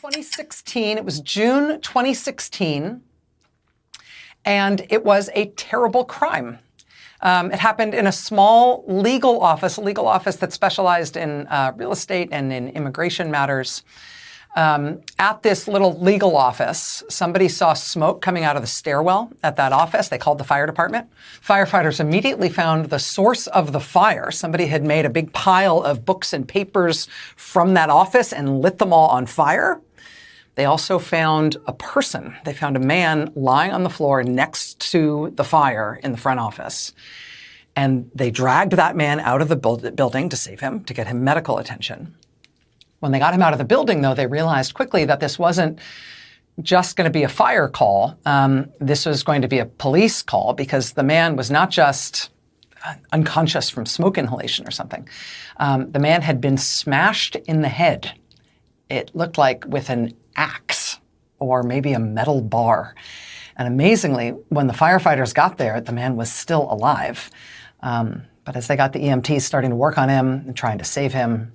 2016. It was June 2016, and it was a terrible crime. It happened in a small legal office that specialized in real estate and in immigration matters. At this little legal office, somebody saw smoke coming out of the stairwell at that office. They called the fire department. Firefighters immediately found the source of the fire. Somebody had made a big pile of books and papers from that office and lit them all on fire. They also found a person. They found a man lying on the floor next to the fire in the front office. And they dragged that man out of the building to save him, to get him medical attention. When they got him out of the building, though, they realized quickly that this wasn't just going to be a fire call. This was going to be a police call, because the man was not just unconscious from smoke inhalation or something. The man had been smashed in the head. It looked like with an axe or maybe a metal bar. And amazingly, when the firefighters got there, the man was still alive. But as they got the EMTs starting to work on him and trying to save him,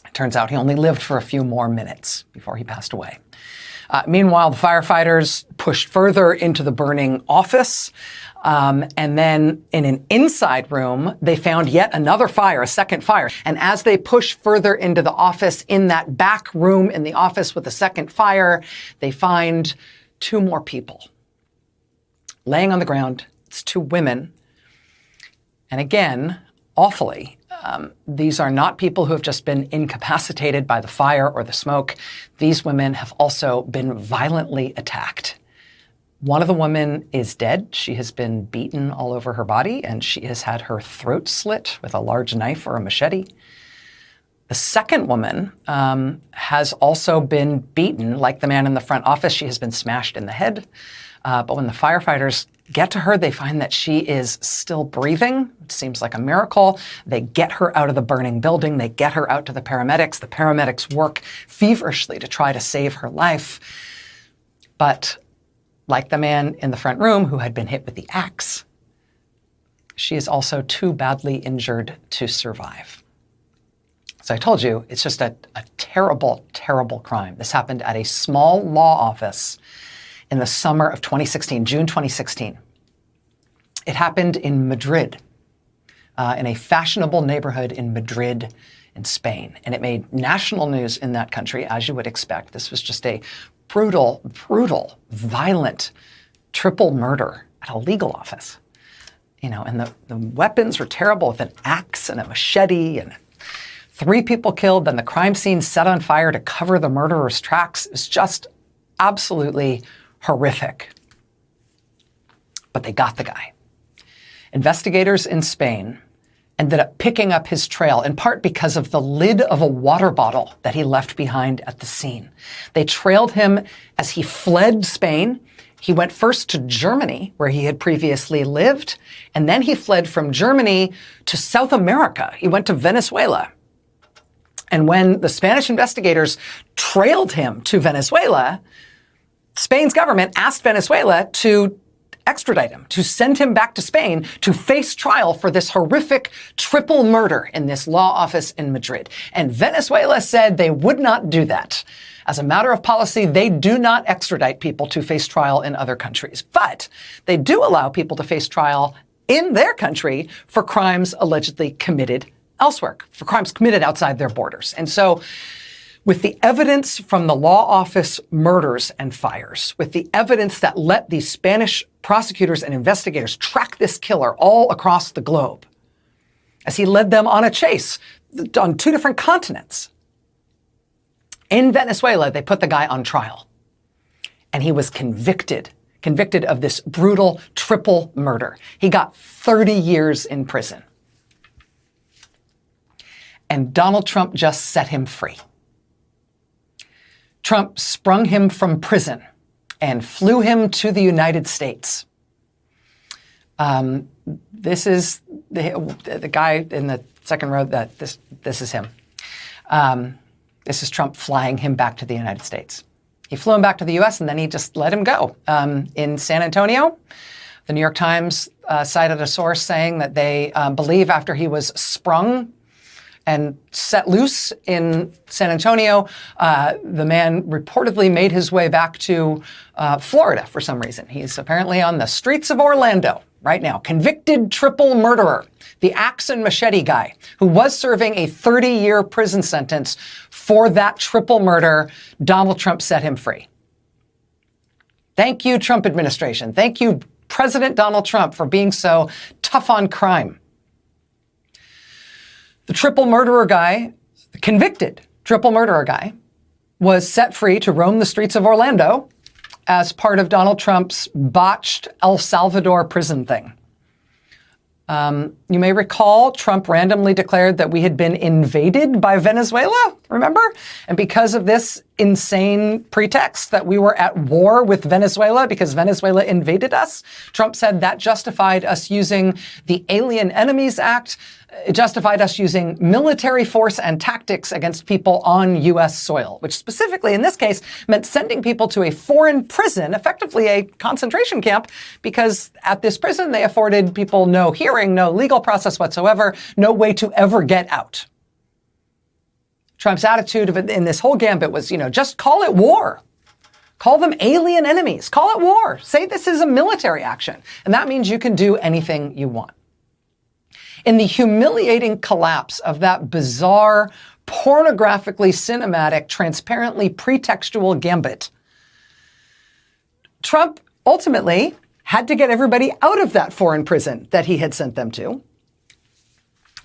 it turns out he only lived for a few more minutes before he passed away. Meanwhile, the firefighters pushed further into the burning office. And then in an inside room, they found yet another fire, a second fire. And as they pushed further into the office, in that back room in the office with the second fire, they find two more people laying on the ground. It's two women. And again, awfully, these are not people who have just been incapacitated by the fire or the smoke. These women have also been violently attacked. One of the women is dead. She has been beaten all over her body, and she has had her throat slit with a large knife or a machete. The second woman has also been beaten, like the man in the front office. She has been smashed in the head. But when the firefighters get to her, they find that she is still breathing. It seems like a miracle. They get her out of the burning building. They get her out to the paramedics. The paramedics work feverishly to try to save her life. But like the man in the front room who had been hit with the axe, she is also too badly injured to survive. So I told you, it's just a terrible, terrible crime. This happened at a small law office in the summer of 2016, June 2016. It happened in Madrid, in a fashionable neighborhood in Madrid, in Spain. And it made national news in that country, as you would expect. This was just a brutal, brutal, violent triple murder at a legal office. You know, and the weapons were terrible, with an axe and a machete, and 3 people killed, then the crime scene set on fire to cover the murderer's tracks. It was just absolutely horrific. But they got the guy. Investigators in Spain ended up picking up his trail, in part because of the lid of a water bottle that he left behind at the scene. They trailed him as he fled Spain. He went first to Germany, where he had previously lived, and then he fled from Germany to South America. He went to Venezuela. And when the Spanish investigators trailed him to Venezuela, Spain's government asked Venezuela to extradite him, to send him back to Spain to face trial for this horrific triple murder in this law office in Madrid. And Venezuela said they would not do that. As a matter of policy, they do not extradite people to face trial in other countries. But they do allow people to face trial in their country for crimes allegedly committed elsewhere, for crimes committed outside their borders. And so, with the evidence from the law office murders and fires, with the evidence that let these Spanish prosecutors and investigators track this killer all across the globe, as he led them on a chase on 2 different continents, in Venezuela, they put the guy on trial. And he was convicted of this brutal triple murder. He got 30 years in prison. And Donald Trump just set him free. Trump sprung him from prison and flew him to the United States. This is the guy in the second row. This is him. This is Trump flying him back to the United States. He flew him back to the U.S. and then he just let him go. In San Antonio, the New York Times cited a source saying that they believe after he was sprung and set loose in San Antonio. The man reportedly made his way back to Florida for some reason. He's apparently on the streets of Orlando right now. Convicted triple murderer, the axe and machete guy, who was serving a 30-year prison sentence for that triple murder. Donald Trump set him free. Thank you, Trump administration. Thank you, President Donald Trump, for being so tough on crime. The triple murderer guy, the convicted triple murderer guy, was set free to roam the streets of Orlando as part of Donald Trump's botched El Salvador prison thing. You may recall Trump randomly declared that we had been invaded by Venezuela, remember? And because of this insane pretext that we were at war with Venezuela because Venezuela invaded us, Trump said that justified us using the Alien Enemies Act. It justified us using military force and tactics against people on U.S. soil, which specifically in this case meant sending people to a foreign prison, effectively a concentration camp, because at this prison they afforded people no hearing, no legal process whatsoever, no way to ever get out. Trump's attitude in this whole gambit was, just call it war. Call them alien enemies. Call it war. Say this is a military action. And that means you can do anything you want. In the humiliating collapse of that bizarre, pornographically cinematic, transparently pretextual gambit, Trump ultimately had to get everybody out of that foreign prison that he had sent them to.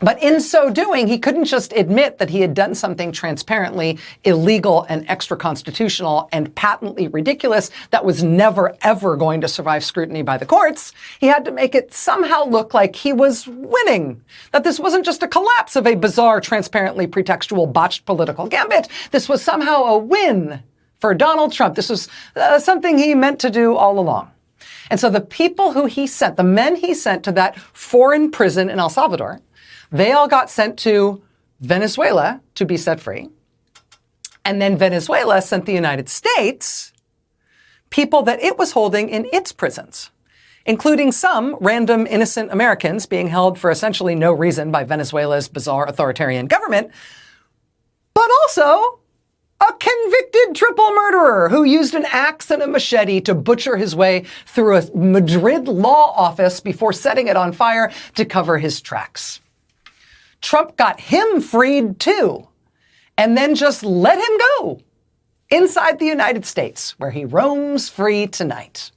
But in so doing, he couldn't just admit that he had done something transparently illegal and extra-constitutional and patently ridiculous that was never, ever going to survive scrutiny by the courts. He had to make it somehow look like he was winning, that this wasn't just a collapse of a bizarre, transparently pretextual, botched political gambit. This was somehow a win for Donald Trump. This was something he meant to do all along. And so the people who he sent, the men he sent to that foreign prison in El Salvador, they all got sent to Venezuela to be set free. And then Venezuela sent the United States people that it was holding in its prisons, including some random innocent Americans being held for essentially no reason by Venezuela's bizarre authoritarian government, but also a convicted triple murderer who used an axe and a machete to butcher his way through a Madrid law office before setting it on fire to cover his tracks. Trump got him freed too, and then just let him go inside the United States, where he roams free tonight.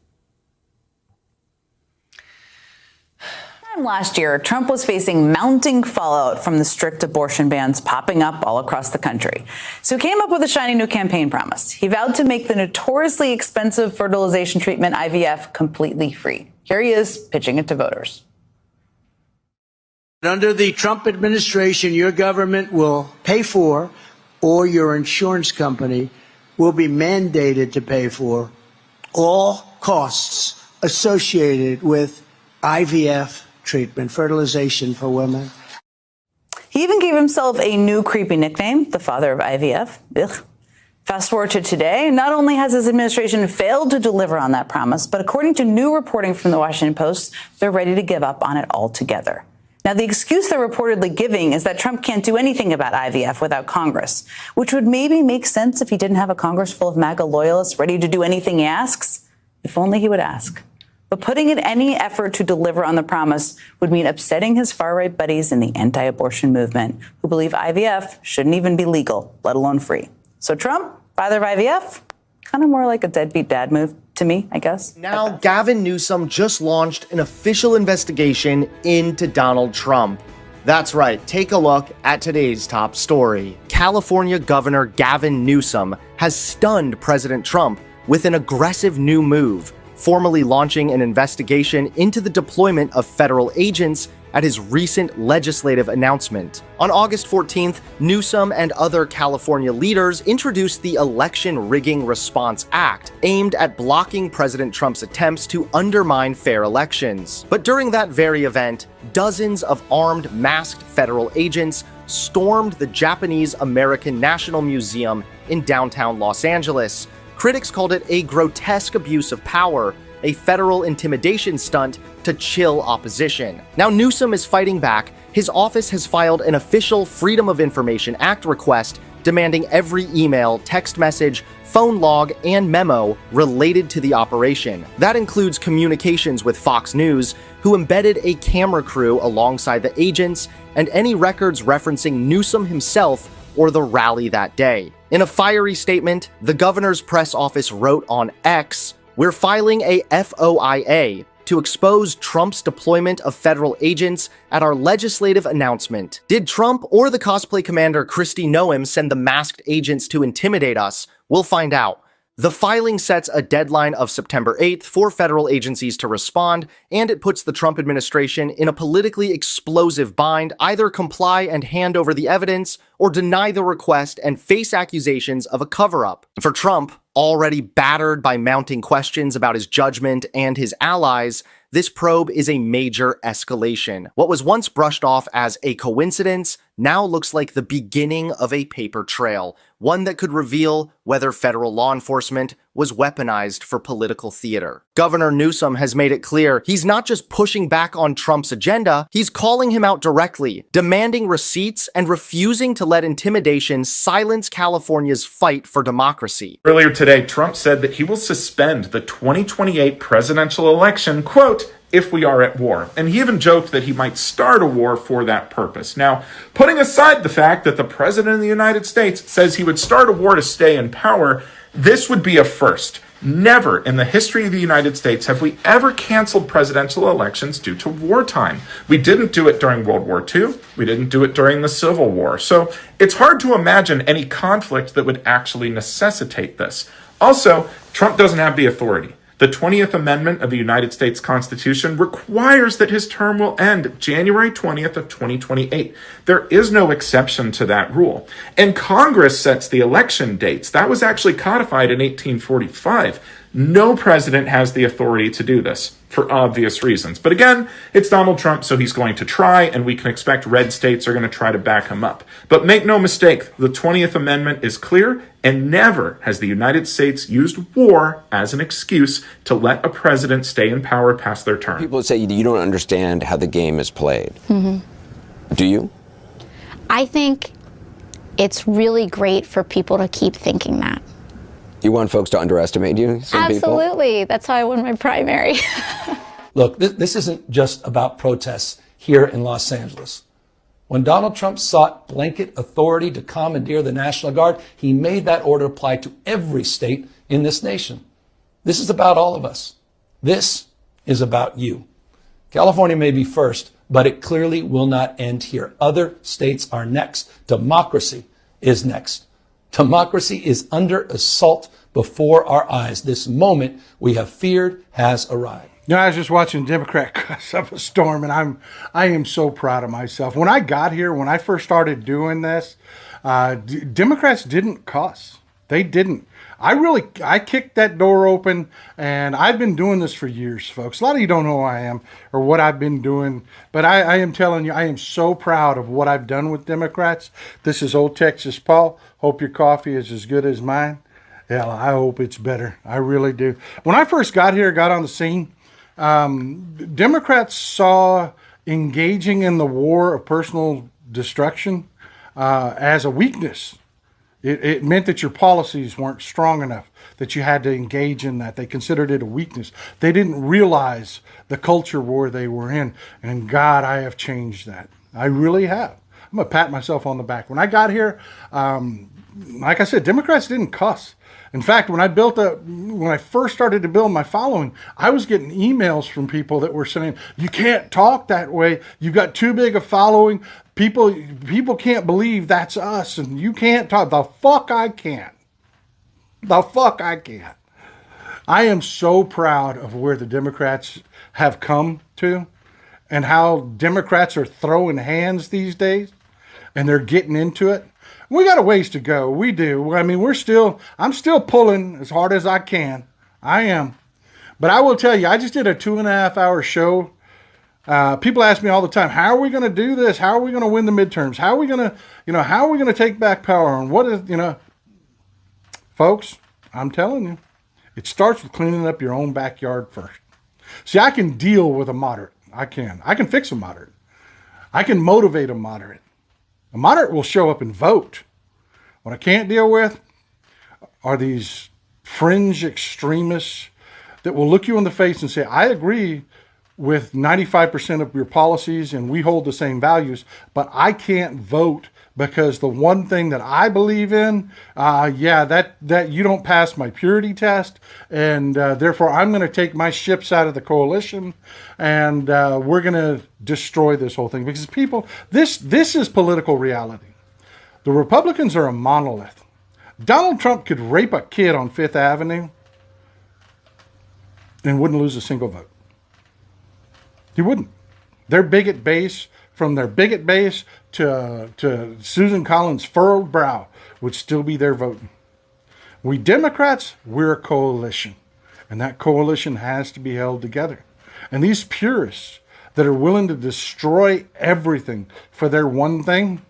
Last year, Trump was facing mounting fallout from the strict abortion bans popping up all across the country. So he came up with a shiny new campaign promise. He vowed to make the notoriously expensive fertilization treatment IVF completely free. Here he is pitching it to voters. Under the Trump administration, your government will pay for, or your insurance company will be mandated to pay for, all costs associated with IVF treatment, fertilization for women. He even gave himself a new creepy nickname, the father of IVF. Ugh. Fast forward to today, not only has his administration failed to deliver on that promise, but according to new reporting from the Washington Post, they're ready to give up on it altogether. Now, the excuse they're reportedly giving is that Trump can't do anything about IVF without Congress, which would maybe make sense if he didn't have a Congress full of MAGA loyalists ready to do anything he asks. If only he would ask. But putting in any effort to deliver on the promise would mean upsetting his far-right buddies in the anti-abortion movement, who believe IVF shouldn't even be legal, let alone free. So Trump, father of IVF, kind of more like a deadbeat dad move to me, I guess. Now, Gavin Newsom just launched an official investigation into Donald Trump. That's right, take a look at today's top story. California Governor Gavin Newsom has stunned President Trump with an aggressive new move, formally launching an investigation into the deployment of federal agents at his recent legislative announcement. On August 14th, Newsom and other California leaders introduced the Election Rigging Response Act, aimed at blocking President Trump's attempts to undermine fair elections. But during that very event, dozens of armed, masked federal agents stormed the Japanese American National Museum in downtown Los Angeles. Critics called it a grotesque abuse of power, a federal intimidation stunt to chill opposition. Now Newsom is fighting back. His office has filed an official Freedom of Information Act request demanding every email, text message, phone log, and memo related to the operation. That includes communications with Fox News, who embedded a camera crew alongside the agents, and any records referencing Newsom himself or the rally that day. In a fiery statement, the governor's press office wrote on X, "We're filing a FOIA to expose Trump's deployment of federal agents at our legislative announcement. Did Trump or the cosplay commander Kristi Noem send the masked agents to intimidate us? We'll find out." The filing sets a deadline of September 8th for federal agencies to respond, and it puts the Trump administration in a politically explosive bind: either comply and hand over the evidence, or deny the request and face accusations of a cover-up. For Trump, already battered by mounting questions about his judgment and his allies, this probe is a major escalation. What was once brushed off as a coincidence now looks like the beginning of a paper trail, one that could reveal whether federal law enforcement was weaponized for political theater. Governor Newsom has made it clear he's not just pushing back on Trump's agenda, he's calling him out directly, demanding receipts and refusing to let intimidation silence California's fight for democracy. Earlier today, Trump said that he will suspend the 2028 presidential election, quote, if we are at war. And he even joked that he might start a war for that purpose. Now, putting aside the fact that the president of the United States says he would start a war to stay in power, this would be a first. Never in the history of the United States have we ever canceled presidential elections due to wartime. We didn't do it during World War II. We didn't do it during the Civil War. So it's hard to imagine any conflict that would actually necessitate this. Also, Trump doesn't have the authority. The 20th Amendment of the United States Constitution requires that his term will end January 20th of 2028. There is no exception to that rule. And Congress sets the election dates. That was actually codified in 1845. No president has the authority to do this, for obvious reasons. But again, it's Donald Trump, so he's going to try, and we can expect red states are going to try to back him up. But make no mistake, the 20th Amendment is clear, and never has the United States used war as an excuse to let a president stay in power past their term. People say you don't understand how the game is played. Mm-hmm. Do you? I think it's really great for people to keep thinking that. You want folks to underestimate you? Absolutely. People? That's how I won my primary. Look, this isn't just about protests here in Los Angeles. When Donald Trump sought blanket authority to commandeer the National Guard, he made that order apply to every state in this nation. This is about all of us. This is about you. California may be first, but it clearly will not end here. Other states are next. Democracy is next. Democracy is under assault before our eyes. This moment we have feared has arrived. You know, I was just watching a Democrat cuss up a storm, and I am so proud of myself. When I got here, when I first started doing this, Democrats didn't cuss. They didn't. I kicked that door open, and I've been doing this for years, folks. A lot of you don't know who I am or what I've been doing, but I am telling you, I am so proud of what I've done with Democrats. This is Old Texas Paul. Hope your coffee is as good as mine. Hell, I hope it's better. I really do. When I first got here, got on the scene, Democrats saw engaging in the war of personal destruction as a weakness. It meant that your policies weren't strong enough, that you had to engage in that. They considered it a weakness. They didn't realize the culture war they were in. And God, I have changed that. I really have. I'm going to pat myself on the back. When I got here, like I said, Democrats didn't cuss. In fact, when I first started to build my following, I was getting emails from people that were saying, "You can't talk that way. You've got too big a following. People can't believe that's us, and you can't talk." The fuck I can't. The fuck I can't. I am so proud of where the Democrats have come to, and how Democrats are throwing hands these days, and they're getting into it. We got a ways to go. We do. I mean, I'm still pulling as hard as I can. I am. But I will tell you, I just did a 2.5-hour show. People ask me all the time, how are we going to do this? How are we going to win the midterms? How are we going to take back power? And what is, folks, I'm telling you, It starts with cleaning up your own backyard first. See, I can deal with a moderate. I can fix a moderate. I can motivate a moderate. A moderate will show up and vote. What I can't deal with are these fringe extremists that will look you in the face and say, I agree with 95% of your policies and we hold the same values, but I can't vote because the one thing that I believe in, that you don't pass my purity test, and therefore I'm going to take my ships out of the coalition, and we're going to destroy this whole thing. Because people, this is political reality. The Republicans are a monolith. Donald Trump could rape a kid on Fifth Avenue and wouldn't lose a single vote. He wouldn't. Their bigot base, from their bigot base to Susan Collins' furrowed brow, would still be there voting. We Democrats, we're a coalition. And that coalition has to be held together. And these purists that are willing to destroy everything for their one thing,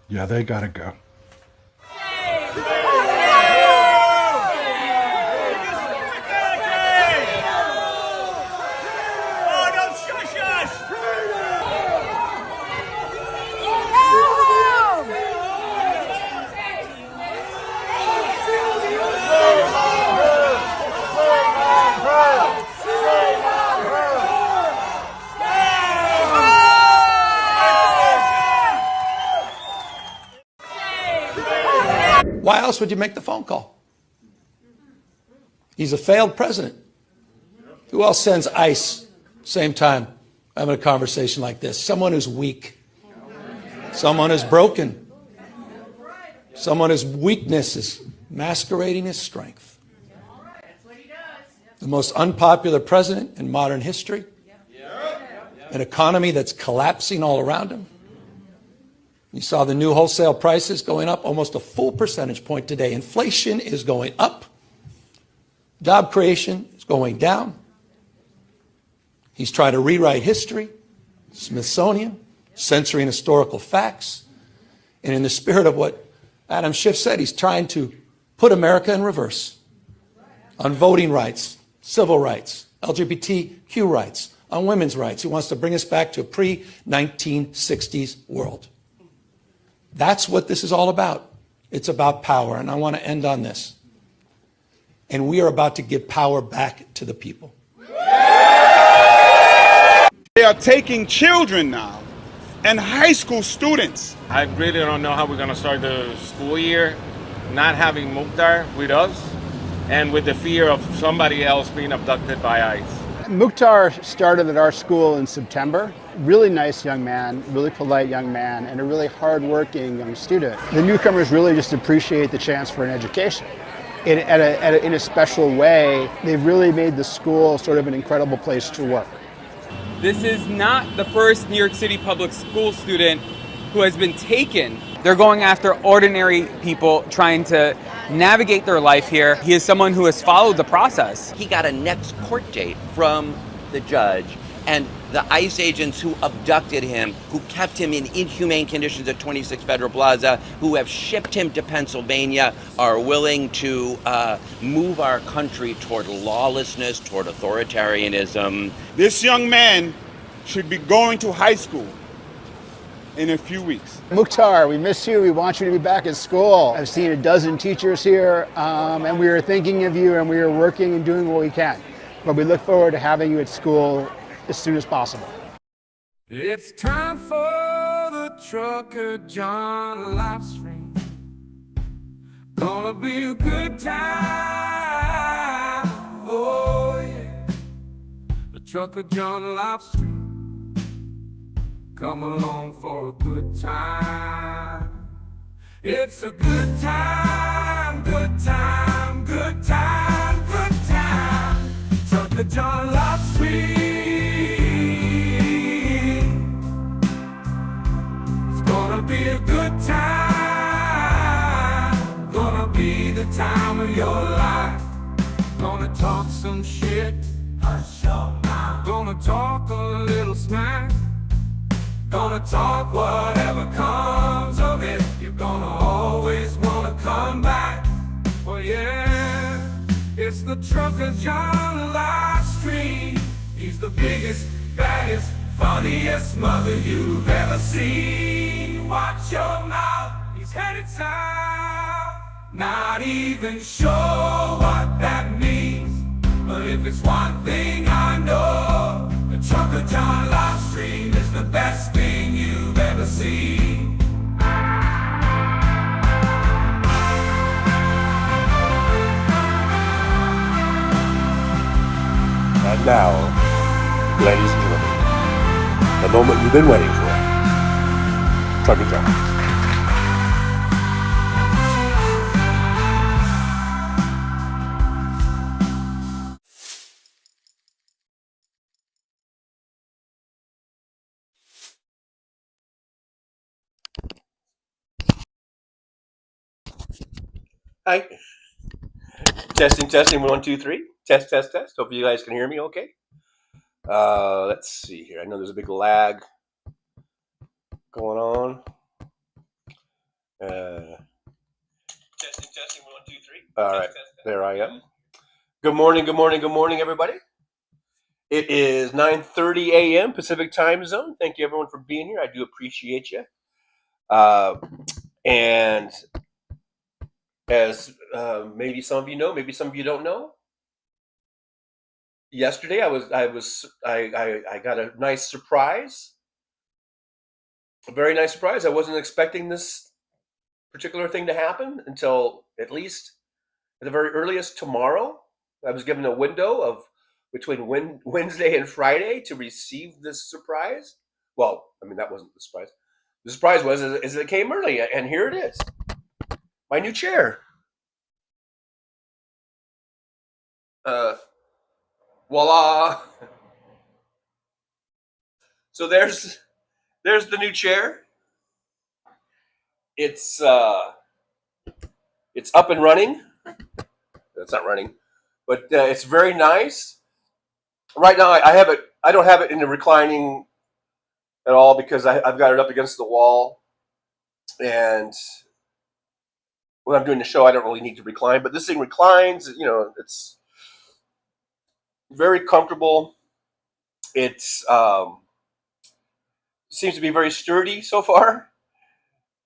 yeah, they gotta go. Why else would you make the phone call? He's a failed president. Who else sends ICE same time having a conversation like this? Someone who's weak. Someone who's broken. Someone whose weakness is masquerading as strength. The most unpopular president in modern history. An economy that's collapsing all around him. You saw the new wholesale prices going up almost a full percentage point today. Inflation is going up. Job creation is going down. He's trying to rewrite history, Smithsonian, censoring historical facts. And in the spirit of what Adam Schiff said, he's trying to put America in reverse on voting rights, civil rights, LGBTQ rights, on women's rights. He wants to bring us back to a pre-1960s world. That's what this is all about. It's about power, and I want to end on this. And we are about to give power back to the people. They are taking children now and high school students. I really don't know how we're going to start the school year not having Mukhtar with us and with the fear of somebody else being abducted by ICE. Mukhtar started at our school in September. Really nice young man, really polite young man, and a really hard-working young student. The newcomers really just appreciate the chance for an education. In a special way, they've really made the school sort of an incredible place to work. This is not the first New York City public school student who has been taken. They're going after ordinary people trying to navigate their life here. He is someone who has followed the process. He got a next court date from the judge, and the ICE agents who abducted him, who kept him in inhumane conditions at 26 Federal Plaza, who have shipped him to Pennsylvania, are willing to move our country toward lawlessness, toward authoritarianism. This young man should be going to high school in a few weeks. Mukhtar, we miss you. We want you to be back at school. I've seen a dozen teachers here, and we are thinking of you, and we are working and doing what we can. But we look forward to having you at school as soon as possible. It's time for the Trucker John Livestream. Gonna be a good time. Oh yeah. The Trucker John Livestream. Come along for a good time. It's a good time, good time, good time, good time. Trucker John Livestream. It's gonna be a good time. Gonna be the time of your life. Gonna talk some shit. Hush your mouth. Gonna talk a little smack. Gonna talk whatever comes of it. You're gonna always wanna come back. Well, yeah, Trucker John Livestream. He's the biggest, baddest, funniest mother you've ever seen. Watch your mouth, he's headed south. Not even sure what that means, but if it's one thing I know, the Trucker John Livestream is the best thing you've ever seen. And now, ladies and gentlemen, the moment you've been waiting for. Trucker John. Hi. Testing, testing, 1, 2, 3. Test, test, test. Hope you guys can hear me okay. Let's see here. I know there's a big lag going on. Testing, testing, 1, 2, 3. All right, there I am. Good morning, good morning, good morning, everybody. It is 9:30 a.m. Pacific Time Zone. Thank you, everyone, for being here. I do appreciate you. And as maybe some of you know, maybe some of you don't know, yesterday I got a nice surprise, a very nice surprise. I wasn't expecting this particular thing to happen until at least at the very earliest tomorrow. I was given a window of between Wednesday and Friday to receive this surprise. Well, I mean, that wasn't the surprise. The surprise was is it came early, and here it is, my new chair. Voila! So there's the new chair. It's up and running. It's not running, but it's very nice. Right now, I have it. I don't have it in the reclining at all because I've got it up against the wall, and when I'm doing the show, I don't really need to recline. But this thing reclines. You know, it's very comfortable. It's seems to be very sturdy so far.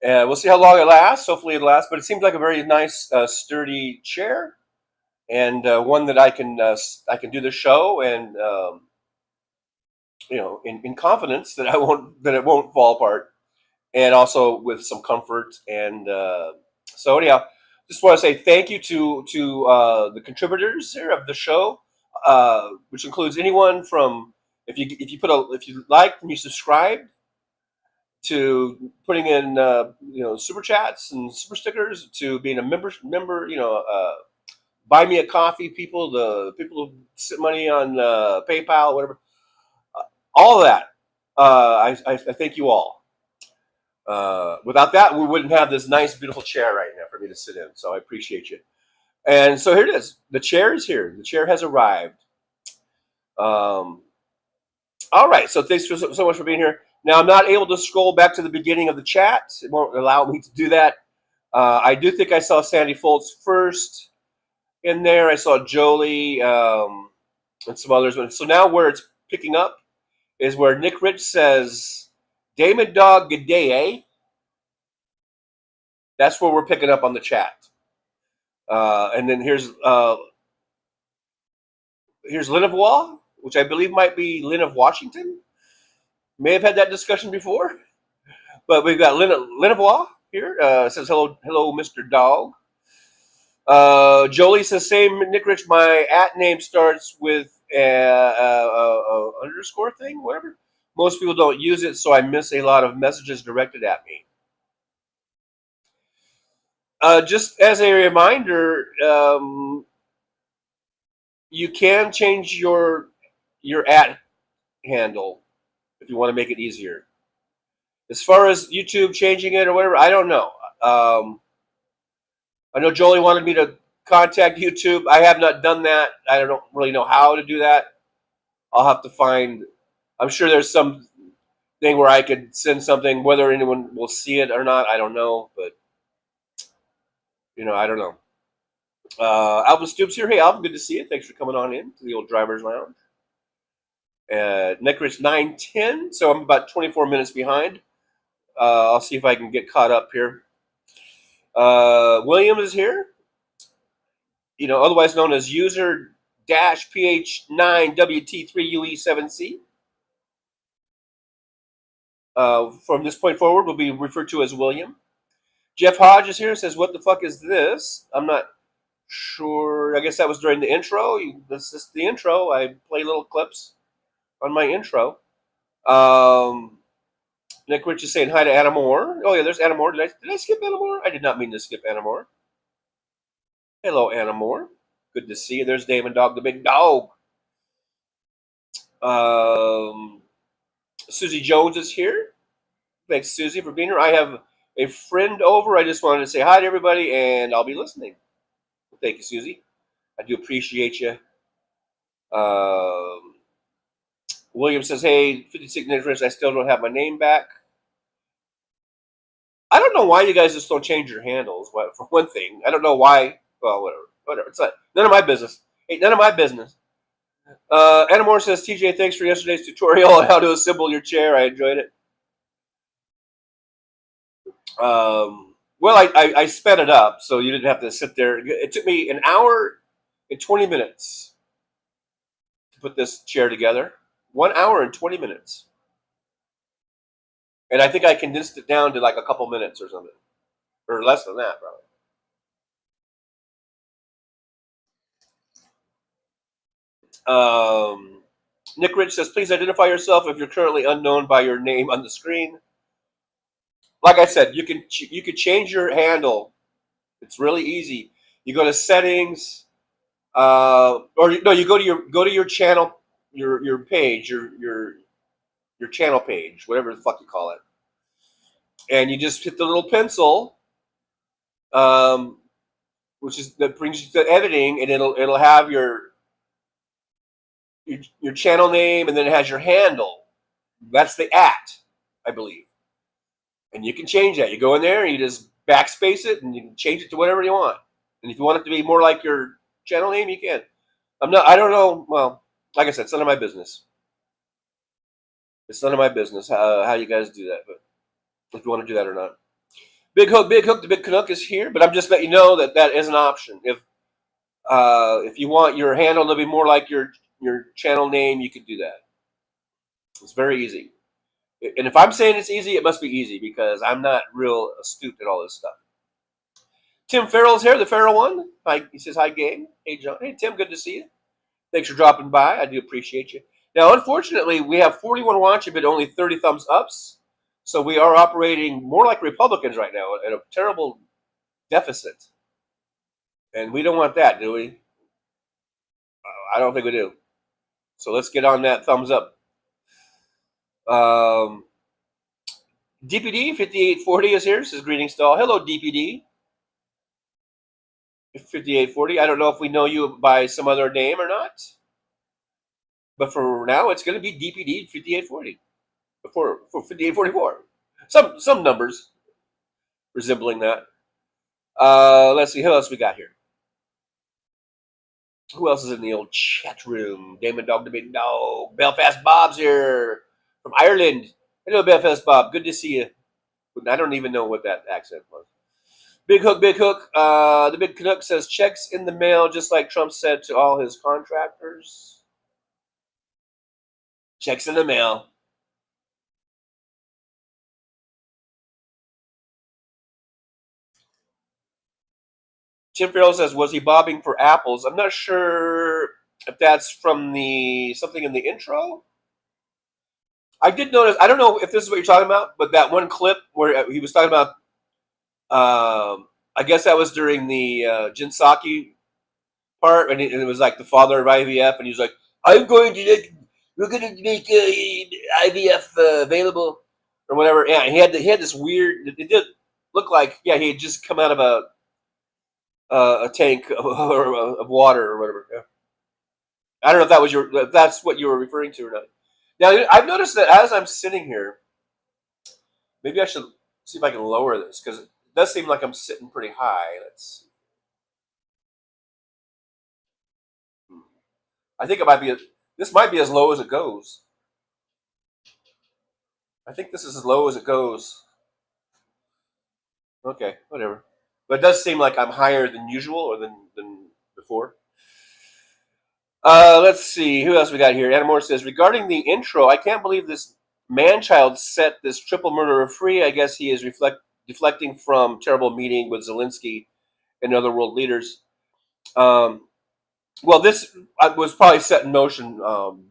We'll see how long it lasts. Hopefully it lasts, but it seems like a very nice, sturdy chair, and one that I can do the show, and you know, in confidence that it won't fall apart, and also with some comfort. And so anyhow, just want to say thank you to the contributors here of the show, which includes anyone from if you liked and you subscribed, to putting in super chats and super stickers, to being a member, buy me a coffee people, the people who sit money on PayPal, whatever, all of that. I thank you all. Without that, we wouldn't have this nice, beautiful chair right now for me to sit in. So I appreciate you. And so here it is. The chair is here. The chair has arrived. All right. So thanks so much for being here. Now, I'm not able to scroll back to the beginning of the chat. It won't allow me to do that. I do think I saw Sandy Foltz first in there. I saw Jolie and some others. So now where it's picking up is where Nick Rich says, Damon Dog, good day, eh? That's where we're picking up on the chat. And then here's Linevois, which I believe might be Lynn of Washington. May have had that discussion before, but we've got Linevois here. Says hello, Mr. Dog. Jolie says same Nick Rich. My @name starts with underscore thing, whatever. Most people don't use it, so I miss a lot of messages directed at me. Just as a reminder, you can change your handle if you want to make it easier. As far as YouTube changing it or whatever, I don't know. I know Jolie wanted me to contact YouTube. I have not done that. I don't really know how to do that. I'll have to find. I'm sure there's some thing where I could send something. Whether anyone will see it or not, I don't know. But I don't know. Alvin Stoops here. Hey, Alvin, good to see you. Thanks for coming on in to the old driver's lounge. Neckrich 9:10, so I'm about 24 minutes behind. I'll see if I can get caught up here. William is here, otherwise known as user-PH9WT3UE7C. From this point forward, will be referred to as William. Jeff Hodge is here. Says, "What the fuck is this?" I'm not sure. I guess that was during the intro. This is the intro. I play little clips on my intro. Nick Rich is saying hi to Anna Moore. Oh yeah, there's Anna Moore. Did I skip Anna Moore? I did not mean to skip Anna Moore. Hello, Anna Moore. Good to see you. There's Damon Dog, the big dog. Susie Jones is here. Thanks, Susie, for being here. I have a friend over. I just wanted to say hi to everybody, and I'll be listening. Thank you, Susie. I do appreciate you. William says, hey, 56 minutes, I still don't have my name back. I don't know why you guys just don't change your handles. For one thing, I don't know why. Well, whatever. It's not, none of my business. Hey, none of my business. Anna Moore says, TJ, thanks for yesterday's tutorial on how to assemble your chair. I enjoyed it. Well, I sped it up, so you didn't have to sit there. It took me an hour and 20 minutes to put this chair together. 1 hour and 20 minutes. And I think I condensed it down to like a couple minutes or something. Or less than that, probably. Nick Rich says, please identify yourself if you're currently unknown by your name on the screen. Like I said, you can change your handle. It's really easy. You go to settings, or no, you go to your channel, your page, your channel page, whatever the fuck you call it, and you just hit the little pencil, that brings you to editing, and it'll have your channel name, and then it has your handle. That's the @ I believe. And you can change that. You go in there and you just backspace it and you can change it to whatever you want. And if you want it to be more like your channel name, you can. I don't know. Well, like I said, it's none of my business. It's none of my business how you guys do that, but if you want to do that or not. Big Hook, the Big Canuck is here, but I'm just letting you know that is an option. If you want your handle to be more like your channel name, you could do that. It's very easy. And if I'm saying it's easy, it must be easy because I'm not real astute at all this stuff. Tim Farrell's here, the Farrell one. Hi, he says, hi, gang. Hey, John. Hey, Tim, good to see you. Thanks for dropping by. I do appreciate you. Now, unfortunately, we have 41 watching, but only 30 thumbs ups. So we are operating more like Republicans right now at a terrible deficit. And we don't want that, do we? I don't think we do. So let's get on that thumbs up. DPD 5840 is here. Says greetings to all. Hello, DPD 5840. I don't know if we know you by some other name or not, but for now, it's going to be DPD 5840 for 5844. Some numbers resembling that. Let's see who else we got here. Who else is in the old chat room? Damon Dog, the big dog. Belfast Bob's here from Ireland. Hello, Belfast Bob. Good to see you. I don't even know what that accent was. Big Hook. The Big Canuck says checks in the mail, just like Trump said to all his contractors. Checks in the mail. Tim Farrell says, was he bobbing for apples? I'm not sure if that's from something in the intro. I did notice, I don't know if this is what you're talking about, but that one clip where he was talking about, I guess that was during the Jin Psaki part, and it was like the father of IVF, and he was like, we're going to make IVF available, or whatever. Yeah, he had this weird, it did look like, yeah, he had just come out of a tank of water or whatever. Yeah. I don't know if that's what you were referring to or not. Now, I've noticed that as I'm sitting here, maybe I should see if I can lower this because it does seem like I'm sitting pretty high. Let's see. I think this might be as low as it goes. I think this is as low as it goes. Okay, whatever. But it does seem like I'm higher than usual or than before. Let's see. Who else we got here? Anna Moore says, regarding the intro, I can't believe this man-child set this triple murderer free. I guess he is deflecting from terrible meeting with Zelensky and other world leaders. Well, this was probably set in motion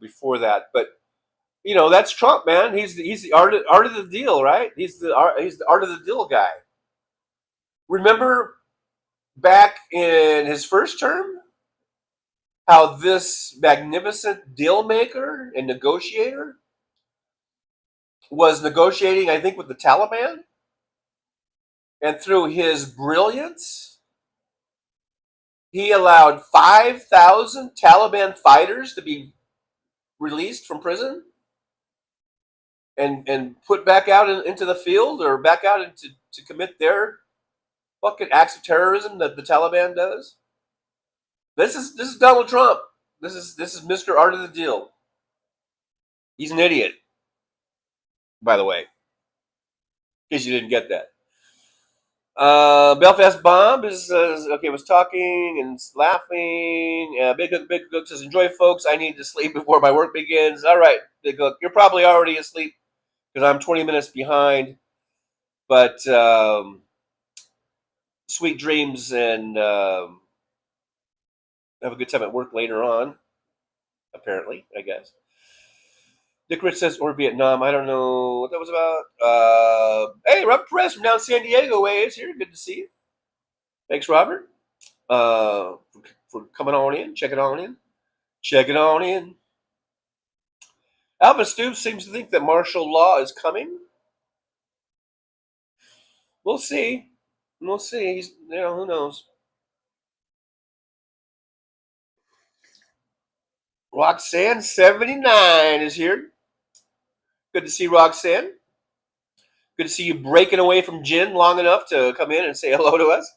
before that, but that's Trump, man. He's the art of the deal, right? He's the art of the deal guy. Remember back in his first term, how this magnificent deal maker and negotiator was negotiating, I think, with the Taliban, and through his brilliance, he allowed 5,000 Taliban fighters to be released from prison and put back out into the field or back out to commit their fucking acts of terrorism that the Taliban does. This is Donald Trump. This is Mr. Art of the Deal. He's an idiot, by the way, in case you didn't get that. Belfast Bomb was talking and laughing. Big Hook says, enjoy, folks. I need to sleep before my work begins. All right, Big Hook, you're probably already asleep because I'm 20 minutes behind. But sweet dreams and have a good time at work later on, apparently, I guess. Dick Rich says, or Vietnam. I don't know what that was about. Hey, Robert Perez from down San Diego way is here. Good to see you. Thanks, Robert, for coming on in. Check it on in. Alvin Stoops seems to think that martial law is coming. We'll see. He's, who knows. Roxanne 79 is here. Good to see Roxanne. Good to see you breaking away from Jen long enough to come in and say hello to us.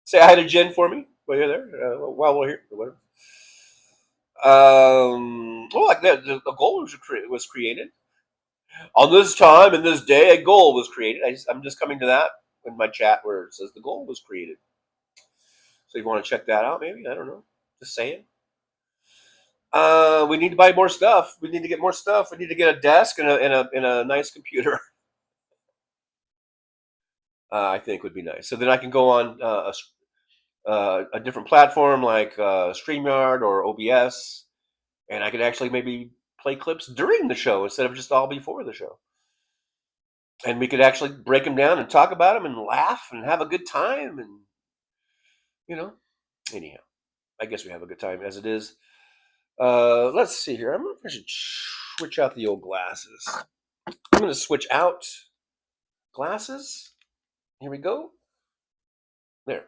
Say hi to Jen for me while you're there, while we're here, or whatever. Like that, a goal was created. On this time and this day, a goal was created. I'm just coming to that in my chat where it says the goal was created. So if you want to check that out, maybe, I don't know. Just saying. We need to buy more stuff. We need to get more stuff. We need to get a desk and a nice computer. I think would be nice. So then I can go on a different platform like StreamYard or OBS, and I could actually maybe play clips during the show instead of just all before the show. And we could actually break them down and talk about them and laugh and have a good time. And, anyhow, I guess we have a good time as it is. Let's see here. I should switch out the old glasses. I'm going to switch out glasses. Here we go. There.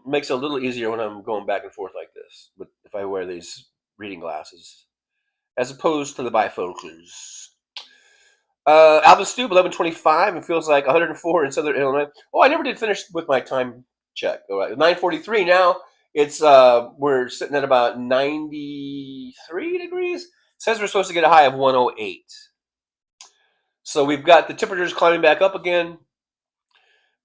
Makes it a little easier when I'm going back and forth like this. But if I wear these reading glasses, as opposed to the bifocals. Alvin Stube, 11:25. It feels like 104 in Southern Illinois. Oh, I never did finish with my time check. All right, 9:43 now. It's we're sitting at about 93 degrees. It says we're supposed to get a high of 108. So we've got the temperatures climbing back up again.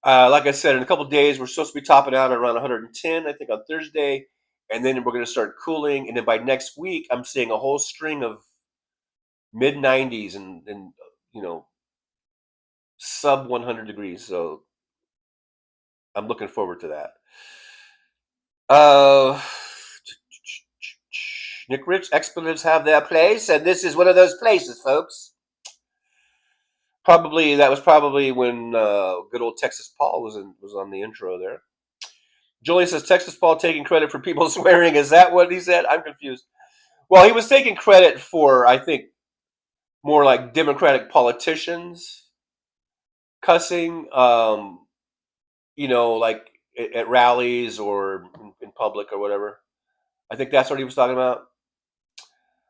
Like I said, in a couple of days, we're supposed to be topping out at around 110, I think, on Thursday. And then we're going to start cooling. And then by next week, I'm seeing a whole string of mid-90s and sub 100 degrees. So I'm looking forward to that. Nick Rich, expletives have their place, and this is one of those places, folks. That was probably when good old Texas Paul was on the intro there. Julie says, Texas Paul taking credit for people swearing. Is that what he said? I'm confused. Well, he was taking credit for, I think, more like Democratic politicians cussing, like at rallies or in public or whatever. I think that's what he was talking about.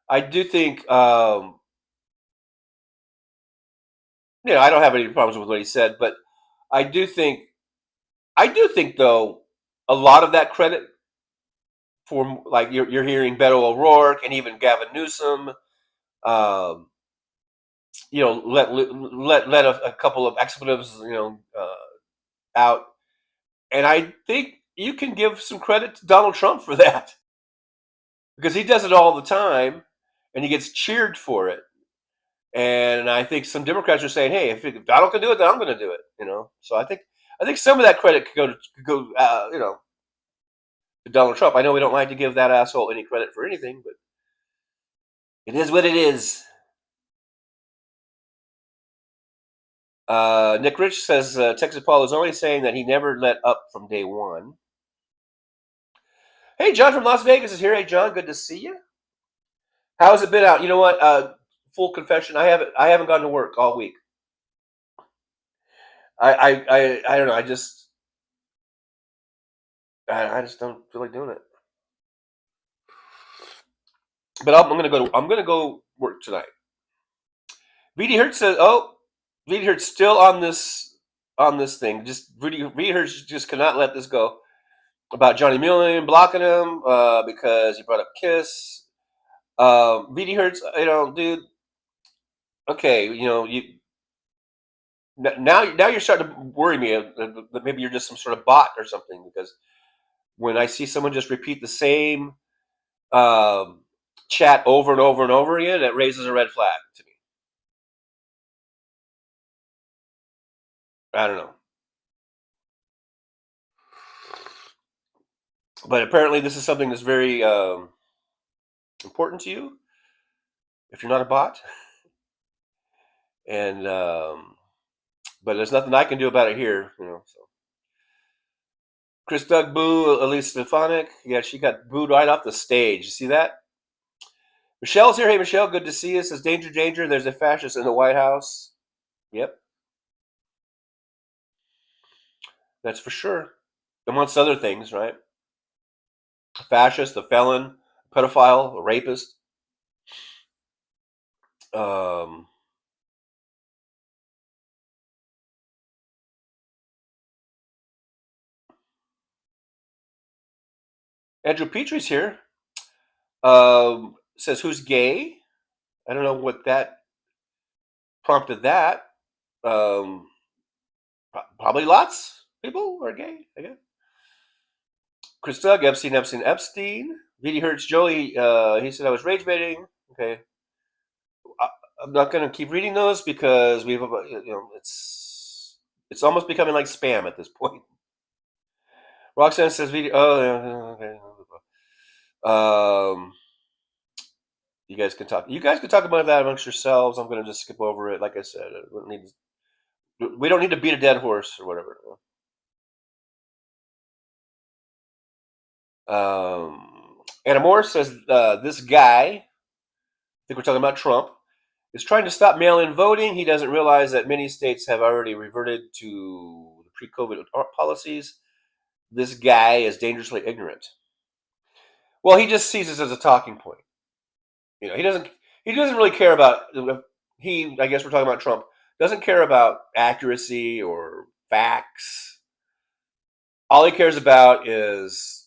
I do think, I don't have any problems with what he said, but I do think, though, a lot of that credit for, like, you're hearing Beto O'Rourke and even Gavin Newsom, let a couple of expletives, out. And I think you can give some credit to Donald Trump for that, because he does it all the time and he gets cheered for it. And I think some Democrats are saying, "Hey, if Donald can do it, then I'm going to do it." So I think some of that credit could go to Donald Trump. I know we don't like to give that asshole any credit for anything, but it is what it is. Nick Rich says Texas Paul is only saying that he never let up from day one. Hey, John from Las Vegas is here. Hey, John, good to see you. How has it been out? You know what? Full confession, I haven't gone to work all week. I don't know. I just don't feel like doing it. But I'm gonna go work tonight. VD Hertz says, VD Hertz still on this thing. Just VD Hertz just cannot let this go about Johnny Mullen blocking him because he brought up Kiss. VD Hertz, dude. Okay, now you're starting to worry me that maybe you're just some sort of bot or something, because when I see someone just repeat the same chat over and over and over again, it raises a red flag to me. I don't know. But apparently this is something that's very important to you if you're not a bot. And but there's nothing I can do about it here, so. Chris Doug boo Elise Stefanik. Yeah, she got booed right off the stage. You see that? Michelle's here. Hey, Michelle, good to see you. Says, danger, danger. There's a fascist in the White House. Yep. That's for sure. Amongst other things, right? A fascist, a felon, a pedophile, a rapist. Andrew Petrie's here. Says, who's gay? I don't know what that prompted that. Probably lots of people are gay, I guess. Chris Doug, Epstein. VD Hertz, Joey, he said I was rage baiting. Okay. I'm not going to keep reading those because it's almost becoming like spam at this point. Roxanne says VD. Oh, okay. You guys can talk. You guys can talk about that amongst yourselves. I'm going to just skip over it. Like I said, we don't need to beat a dead horse or whatever. Anna Moore says this guy, I think we're talking about Trump, is trying to stop mail-in voting. He doesn't realize that many states have already reverted to the pre-COVID policies. This guy is dangerously ignorant. Well, he just sees this as a talking point. He doesn't really care about. I guess we're talking about Trump. Doesn't care about accuracy or facts. All he cares about is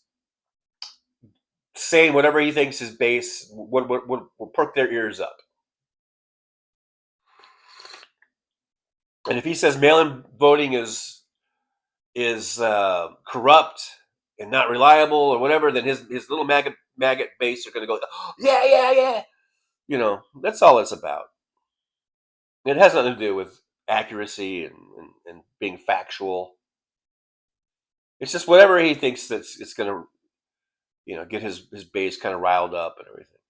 saying whatever he thinks his base would perk their ears up. And if he says mail-in voting is corrupt and not reliable or whatever, then his little maggot base are going to go, oh, yeah. That's all it's about. It has nothing to do with accuracy and being factual. It's just whatever he thinks that it's going to, get his base kind of riled up and everything.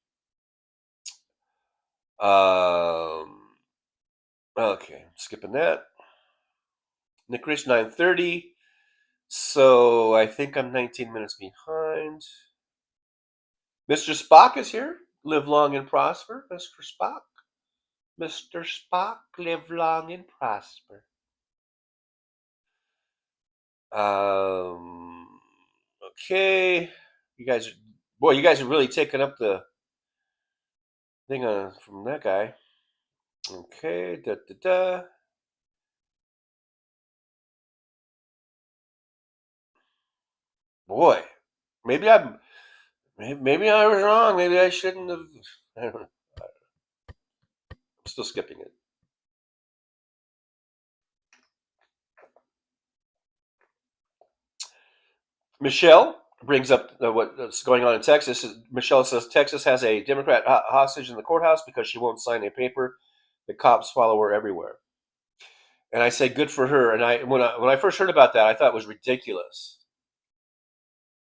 Okay, skipping that. Nick Rich 9:30. So I think I'm 19 minutes behind. Mr. Spock is here. Live long and prosper, Mr. Spock. Mr. Spock, live long and prosper. Okay. You guys are really taking up the thing from that guy. Okay. Boy, maybe I'm Maybe I was wrong. Maybe I shouldn't have. I don't know. I'm still skipping it. Michelle brings up what's going on in Texas. Michelle says Texas has a Democrat hostage in the courthouse because she won't sign a paper. The cops follow her everywhere. And I say, good for her. And when I first heard about that, I thought it was ridiculous.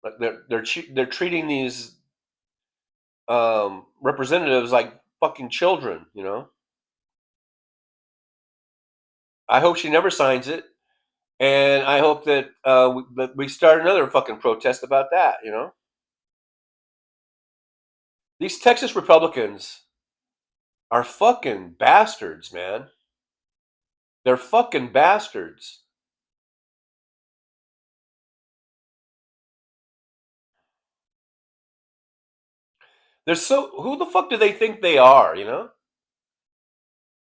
Like they're treating these representatives like fucking children, you know. I hope she never signs it, and I hope that we start another fucking protest about that, you know. These Texas Republicans are fucking bastards, man. They're fucking bastards. They're who the fuck do they think they are, you know?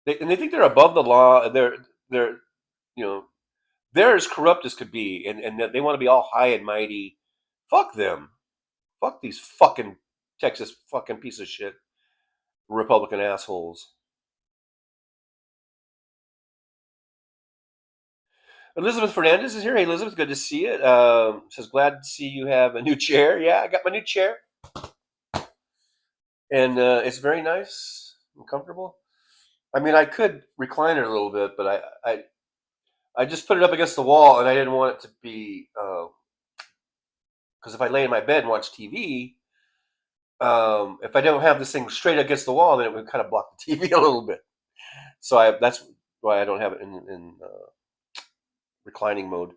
And they think they're above the law. They're you know, they're as corrupt as could be, and they want to be all high and mighty. Fuck them. Fuck these fucking Texas fucking piece of shit Republican assholes. Elizabeth Fernandez is here. Hey, Elizabeth, good to see you. Says, glad to see you have a new chair. Yeah, I got my new chair. And it's very nice and comfortable. I mean, I could recline it a little bit, but I just put it up against the wall, and I didn't want it to be... because if I lay in my bed and watch TV, if I don't have this thing straight against the wall, then it would kind of block the TV a little bit. So that's why I don't have it in reclining mode.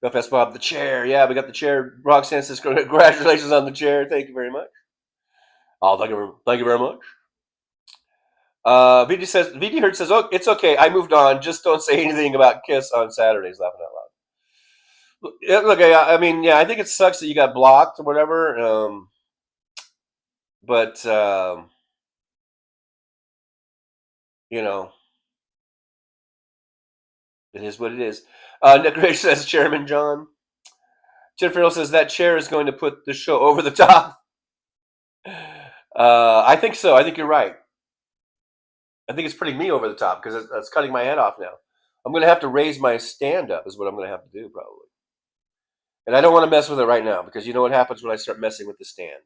FS Bob, the chair. Yeah, we got the chair. Roxanne says, congratulations on the chair. Thank you very much. Oh, thank you very much. VD Hurt says, oh, it's okay. I moved on. Just don't say anything about Kiss on Saturdays. Laughing out loud. Look, I mean, yeah, I think it sucks that you got blocked or whatever. But you know, it is what it is. Nick Rich says, Chairman John. Jennifer Hill says that chair is going to put the show over the top. I think so. I think you're right. I think it's putting me over the top because that's cutting my head off now. I'm going to have to raise my stand up is what I'm going to have to do probably. And I don't want to mess with it right now because you know what happens when I start messing with the stand.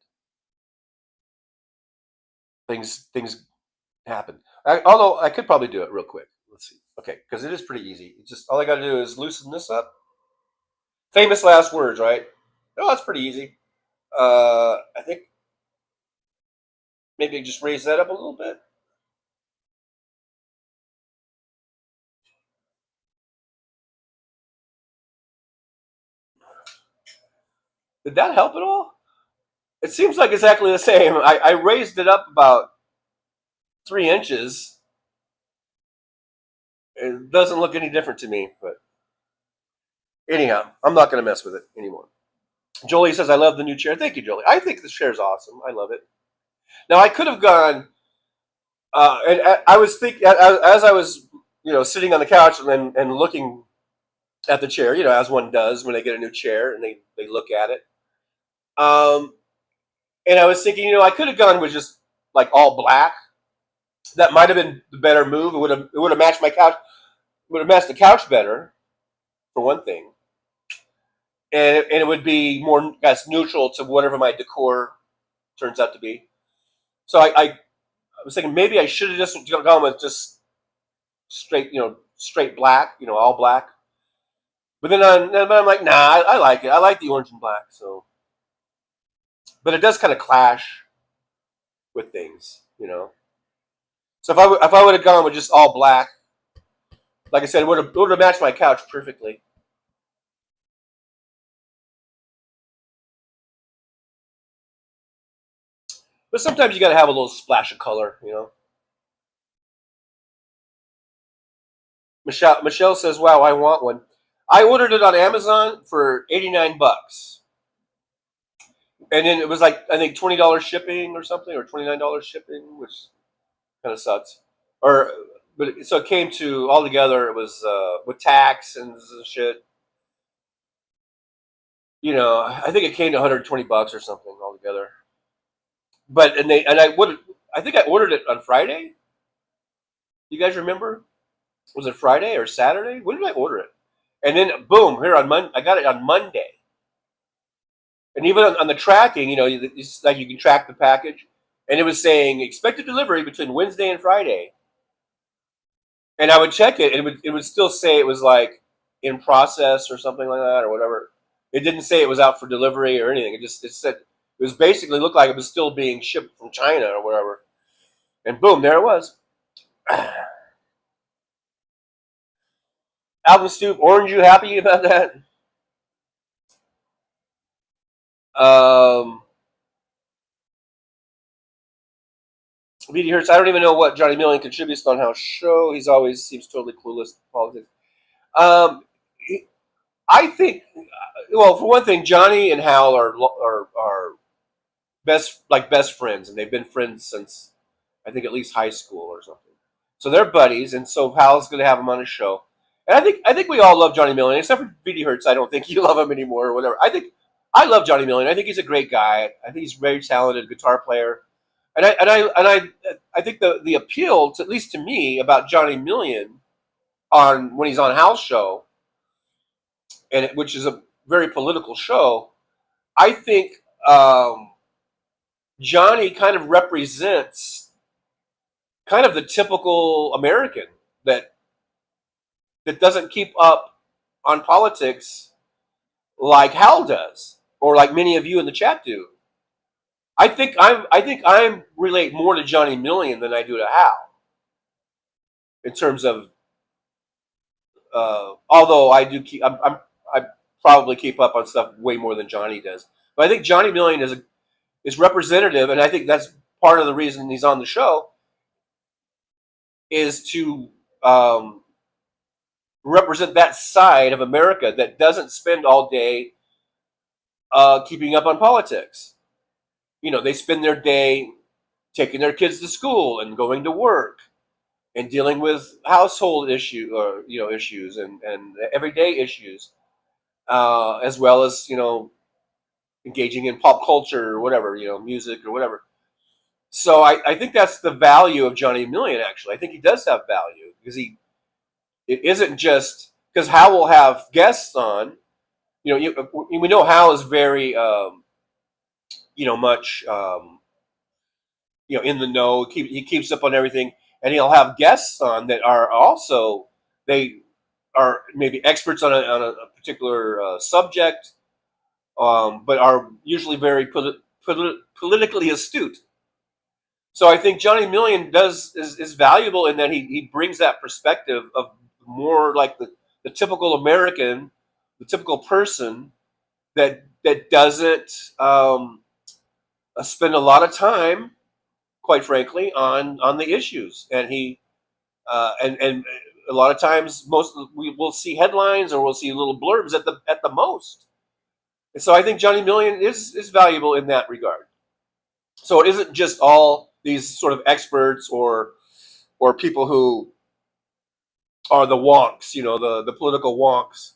Things happen. Although I could probably do it real quick. Let's see. Okay, because it is pretty easy. It's just all I got to do is loosen this up. Famous last words, right? Oh, that's pretty easy. I think maybe just raise that up a little bit. Did that help at all? It seems like exactly the same. I raised it up about 3 inches. It doesn't look any different to me, but anyhow, I'm not going to mess with it anymore. Jolie says, I love the new chair. Thank you, Jolie. I think this chair is awesome. I love it. Now, I could have gone, and I was thinking, as I was, sitting on the couch and looking at the chair, as one does when they get a new chair and they look at it. And I was thinking, I could have gone with just like all black. That might have been the better move. It would have matched my couch. Would have matched the couch better, for one thing. And it would be more, neutral to whatever my decor turns out to be. So I was thinking maybe I should have just gone with just straight black, all black. But then I'm like, nah, I like it. I like the orange and black. So, but it does kind of clash with things, So if I would have gone with just all black, like I said, it would have matched my couch perfectly. But sometimes you got to have a little splash of color, Michelle says, wow, I want one. I ordered it on Amazon for $89. And then it was like, I think $20 shipping or something, or $29 shipping, which kind of sucks. So it came to, altogether, it was with tax and shit. I think it came to $120 or something altogether. But I think I ordered it on Friday. You guys remember? Was it Friday or Saturday? When did I order it? And then boom, here on Monday, I got it on Monday. And even on the tracking, it's like you can track the package, and it was saying expected delivery between Wednesday and Friday. And I would check it, and it would still say it was like in process or something like that or whatever. It didn't say it was out for delivery or anything. It said it was basically looked like it was still being shipped from China or whatever. And boom, there it was. Alvin Stoop, Orange, you happy about that? VD Hertz, I don't even know what Johnny Million contributes on House show. He's always seems totally clueless in politics. I think, well, for one thing, Johnny and Hal are best friends, and they've been friends since I think at least high school or something. So they're buddies, and so Hal's going to have him on his show. And I think we all love Johnny Million, except for VD Hertz. I don't think you love him anymore or whatever. I love Johnny Million. I think he's a great guy. I think he's a very talented guitar player. And I think the appeal, at least to me, about Johnny Million when he's on Hal's show, which is a very political show, I think Johnny kind of represents kind of the typical American that doesn't keep up on politics like Hal does, or like many of you in the chat do. I think I relate more to Johnny Million than I do to Hal, in terms of. Although I do I probably keep up on stuff way more than Johnny does, but I think Johnny Million is representative, and I think that's part of the reason he's on the show, is to represent that side of America that doesn't spend all day keeping up on politics. They spend their day taking their kids to school and going to work and dealing with household issues and everyday issues, as well as engaging in pop culture or whatever, music or whatever. So I think that's the value of Johnny Million. Actually, I think he does have value because it isn't just because Hal will have guests on. We know Hal is very much in the know. He keeps up on everything, and he'll have guests on that are also, they are maybe experts on a particular subject, but are usually very politically astute. So I think Johnny Million is valuable in that he brings that perspective of more like the typical American, the typical person that doesn't spend a lot of time, quite frankly, on the issues. And he and a lot of times we will see headlines or we'll see little blurbs at the most. And so I think Johnny Million is valuable in that regard. So it isn't just all these sort of experts or people who are the wonks, the political wonks.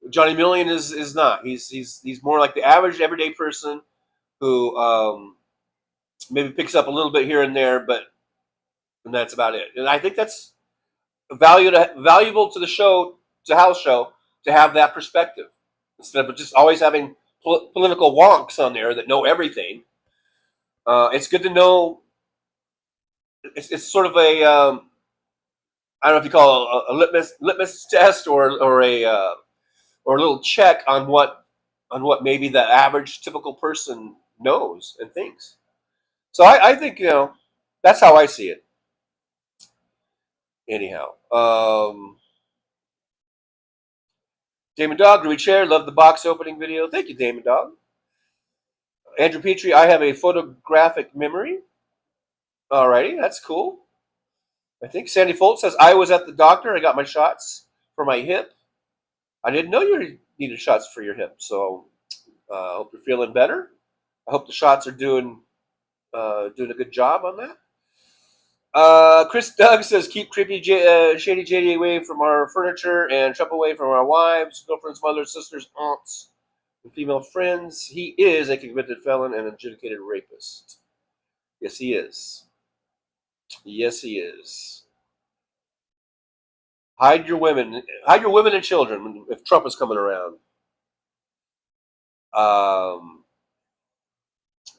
Johnny Million is not. He's more like the average everyday person who maybe picks up a little bit here and there, and that's about it. And I think that's valuable to the show, to Hal's show, to have that perspective instead of just always having political wonks on there that know everything. It's good to know. It's sort of a I don't know if you call it a litmus test or a little check on what maybe the average typical person knows and thinks. So I think that's how I see it. Anyhow, Damon Dog, Groovy Chair, love the box opening video. Thank you, Damon Dog. Andrew Petrie, I have a photographic memory. Alrighty, that's cool. I think Sandy Folt says, I was at the doctor. I got my shots for my hip. I didn't know you needed shots for your hip, so I hope you're feeling better. I hope the shots are doing a good job on that. Chris Doug says, keep creepy Shady JD away from our furniture and Trump away from our wives, girlfriends, mothers, sisters, aunts, and female friends. He is a convicted felon and adjudicated rapist. Yes, he is. Yes, he is. Hide your women and children if Trump is coming around.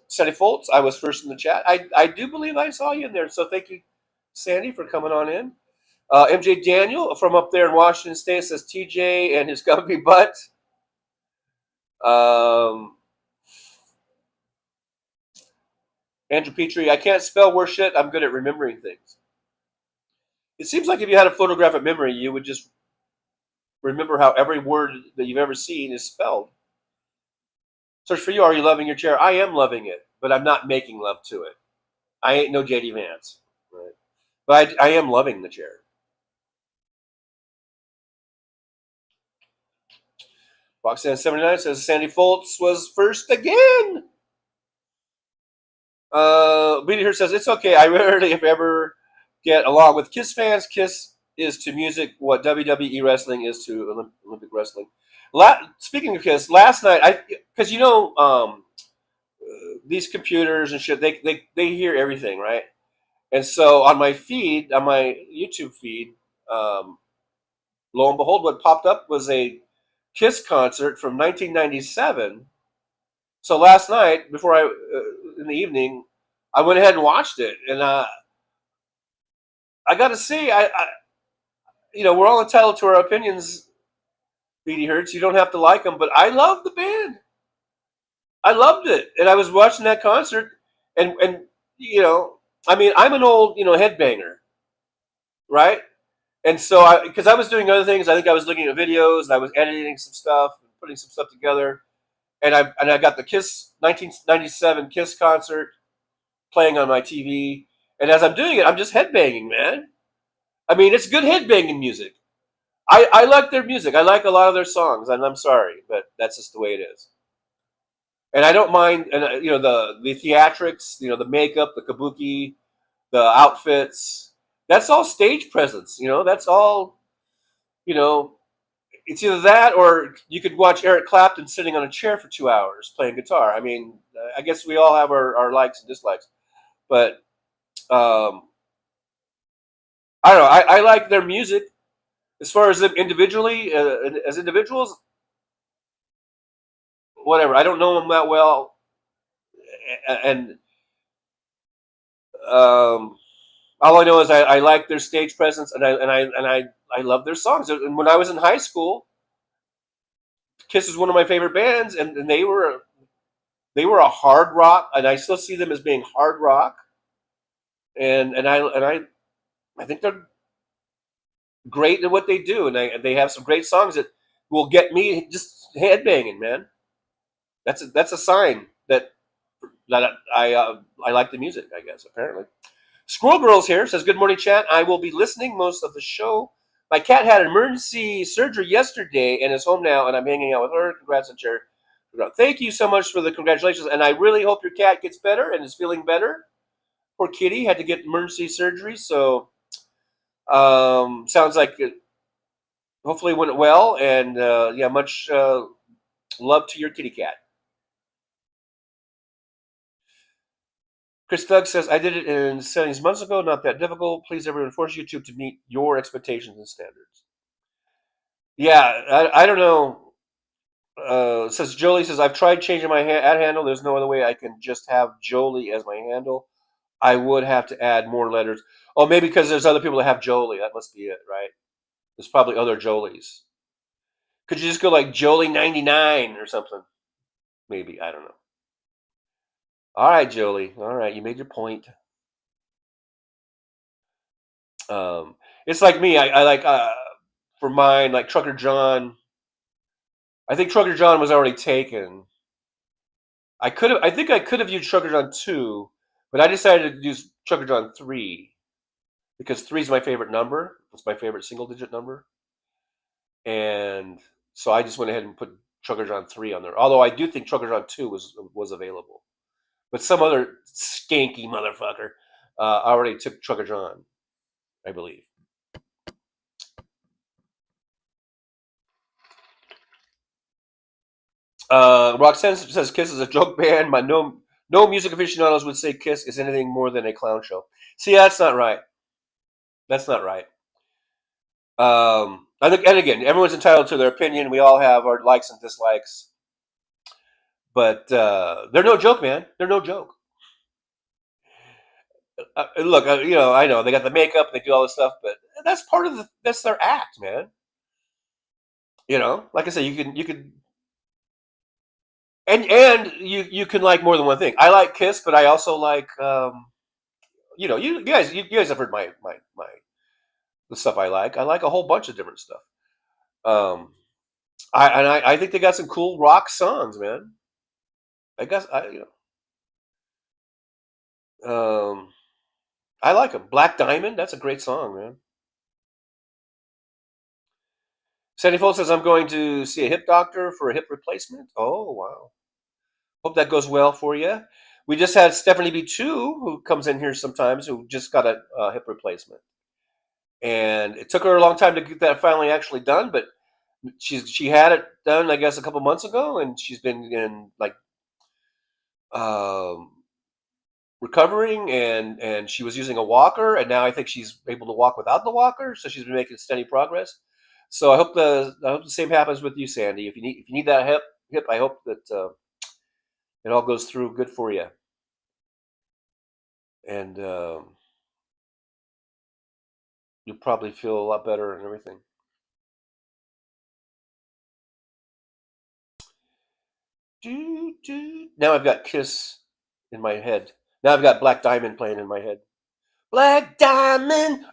Sandy Foltz, I was first in the chat. I do believe I saw you in there, so thank you, Sandy, for coming on in. MJ Daniel from up there in Washington State says TJ and his comfy butt. Andrew Petrie, I can't spell worse shit. I'm good at remembering things. It seems like if you had a photographic memory, you would just remember how every word that you've ever seen is spelled. Search for you. Are you loving your chair? I am loving it, but I'm not making love to it. I ain't no JD Vance. Right? But I am loving the chair. Roxanne79 says Sandy Foltz was first again. Beatty Her says, it's okay. I rarely, if ever, get along with Kiss fans. Kiss is to music what WWE wrestling is to Olympic wrestling. Speaking of Kiss, last night, because these computers and shit, they hear everything, right? And so on my feed, on my YouTube feed, lo and behold, what popped up was a Kiss concert from 1997. So last night, before in the evening, I went ahead and watched it, and I got to say, we're all entitled to our opinions. Beatty Hertz, you don't have to like them, but I love the band. I loved it, and I was watching that concert, and I'm an old headbanger, right? And so because I was doing other things, I think I was looking at videos, and I was editing some stuff, and putting some stuff together, and I got the Kiss 1997 Kiss concert playing on my TV, and as I'm doing it, I'm just headbanging, man. I mean, it's good headbanging music. I like their music. I like a lot of their songs, and I'm sorry, but that's just the way it is. And I don't mind, and the theatrics, the makeup, the kabuki, the outfits. That's all stage presence. That's all. It's either that or you could watch Eric Clapton sitting on a chair for 2 hours playing guitar. I mean, I guess we all have our likes and dislikes, but I don't know. I like their music. As far as them individually, as individuals, whatever. I don't know them that well, and all I know is I like their stage presence, and I love their songs. And when I was in high school, Kiss was one of my favorite bands, and they were a hard rock, and I still see them as being hard rock, and I think they're great at what they do, and they have some great songs that will get me just headbanging, man. That's a sign that I like the music, I guess. Apparently, Squirrel Girl's here, says good morning, chat. I will be listening most of the show. My cat had emergency surgery yesterday and is home now, and I'm hanging out with her. Congrats on Chair. Thank you so much for the congratulations, and I really hope your cat gets better and is feeling better. Poor kitty had to get emergency surgery, so sounds like it hopefully went well, and much love to your kitty cat. Chris Doug says, I did it in settings months ago, not that difficult. Please, everyone, force YouTube to meet your expectations and standards. Yeah, I don't know. Says Jolie says, I've tried changing my ad handle. There's no other way I can just have Jolie as my handle. I would have to add more letters. Oh, maybe because there's other people that have Jolie. That must be it, right? There's probably other Jolies. Could you just go like Jolie99 or something? Maybe. I don't know. All right, Jolie. All right, you made your point. It's like me. I like for mine, like Trucker John. I think Trucker John was already taken. I think I could have used Trucker John 2, but I decided to use Trucker John 3 because 3 is my favorite number. It's my favorite single-digit number, and so I just went ahead and put Trucker John 3 on there. Although I do think Trucker John 2 was available, but some other skanky motherfucker already took Trucker John, I believe. Roxanne says Kiss is a joke band. My no No music aficionados would say Kiss is anything more than a clown show. See, that's not right. That's not right. I think, and again, everyone's entitled to their opinion. We all have our likes and dislikes. But they're no joke, man. They're no joke. Look, I know they got the makeup, they do all this stuff, but that's part of that's their act, man. Like I said, you can, and you can like more than one thing. I like Kiss, but I also like, you guys have heard my the stuff I like. I like a whole bunch of different stuff. I think they got some cool rock songs, man. I guess I like them. Black Diamond, that's a great song, man. Sandy Fold says, I'm going to see a hip doctor for a hip replacement. Oh, wow. Hope that goes well for you. We just had Stephanie B2, who comes in here sometimes, who just got a hip replacement. And it took her a long time to get that finally actually done, but she had it done, I guess, a couple months ago, and she's been in recovering, and she was using a walker, and now I think she's able to walk without the walker, so she's been making steady progress. So I hope the same happens with you, Sandy. If you need that hip, I hope that it all goes through good for you, and you'll probably feel a lot better and everything. Now I've got Kiss in my head. Now I've got Black Diamond playing in my head. Black Diamond.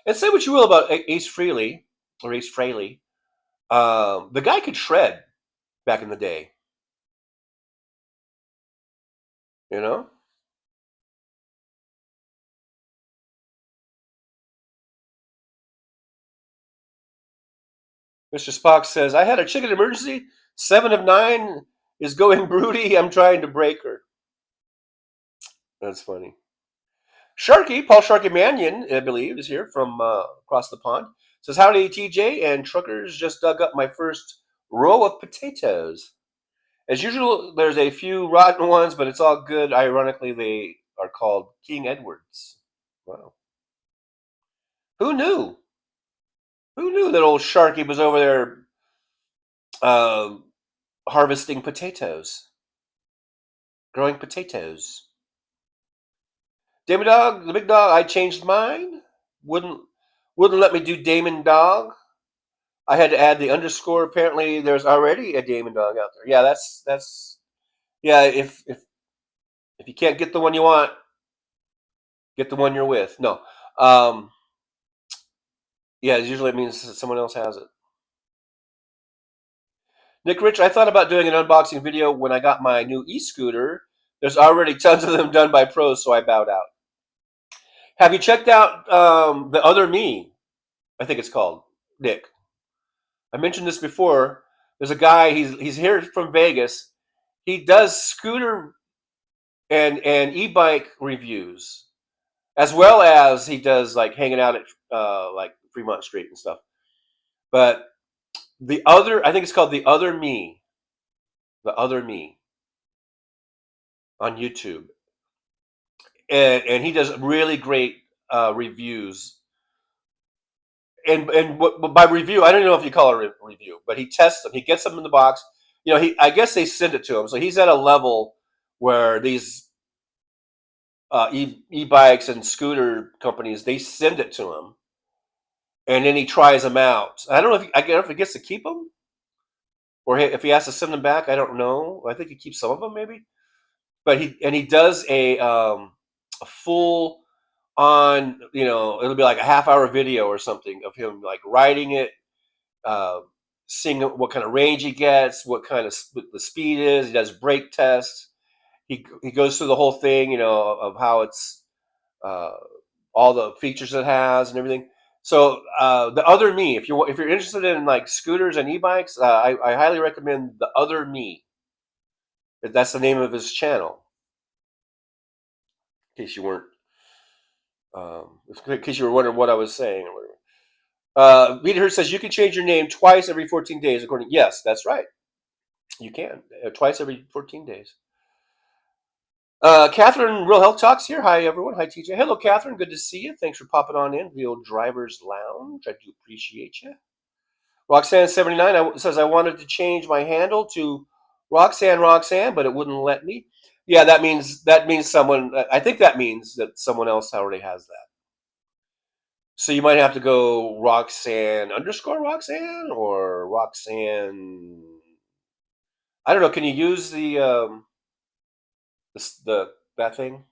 And say what you will about Ace Frehley. The guy could shred back in the day. Mr. Spock says, I had a chicken emergency. 7 of 9 is going broody. I'm trying to break her. That's funny. Paul Sharky Mannion, I believe, is here from across the pond. Says, howdy, TJ and truckers. Just dug up my first row of potatoes. As usual, there's a few rotten ones, but it's all good. Ironically, they are called King Edwards. Wow. Who knew? Who knew that old Sharky was over there harvesting potatoes? Growing potatoes. Damon Dog, the big dog, I changed mine. Wouldn't let me do Damon Dog. I had to add the underscore. Apparently, there's already a Damon Dog out there. Yeah, that's yeah. If you can't get the one you want, get the one you're with. No, yeah. Usually it means someone else has it. Nick Rich, I thought about doing an unboxing video when I got my new e-scooter. There's already tons of them done by pros, so I bowed out. Have you checked out The Other Me? I think it's called, Nick. I mentioned this before. There's a guy, he's here from Vegas. He does scooter and e-bike reviews, as well as he does like hanging out at like Fremont Street and stuff. But I think it's called The Other Me. The Other Me on YouTube. And he does really great reviews. And by review, I don't know if you call it a review, but he tests them. He gets them in the box. I guess they send it to him. So he's at a level where these e-bikes and scooter companies, they send it to him, and then he tries them out. I don't know if he gets to keep them, or if he has to send them back. I don't know. I think he keeps some of them, maybe. But he does a full on, it'll be like a half-hour video or something of him like riding it, seeing what kind of range he gets, what kind of the speed is. He does brake tests. He goes through the whole thing, of how it's all the features it has and everything. So The Other Me, if you're interested in like scooters and e-bikes, I highly recommend The Other Me. That's the name of his channel. In case you weren't. In case you were wondering what I was saying or whatever. Vita Hurt says you can change your name twice every 14 days. Yes, that's right. You can twice every 14 days. Catherine, Real Health Talks here. Hi, everyone. Hi, TJ. Hello, Catherine. Good to see you. Thanks for popping on in. Real Drivers Lounge. I do appreciate you. Roxanne79 says, I wanted to change my handle to Roxanne, but it wouldn't let me. Yeah, that means someone, I think that means that someone else already has that. So you might have to go Roxanne_Roxanne or Roxanne. I don't know. Can you use the that thing,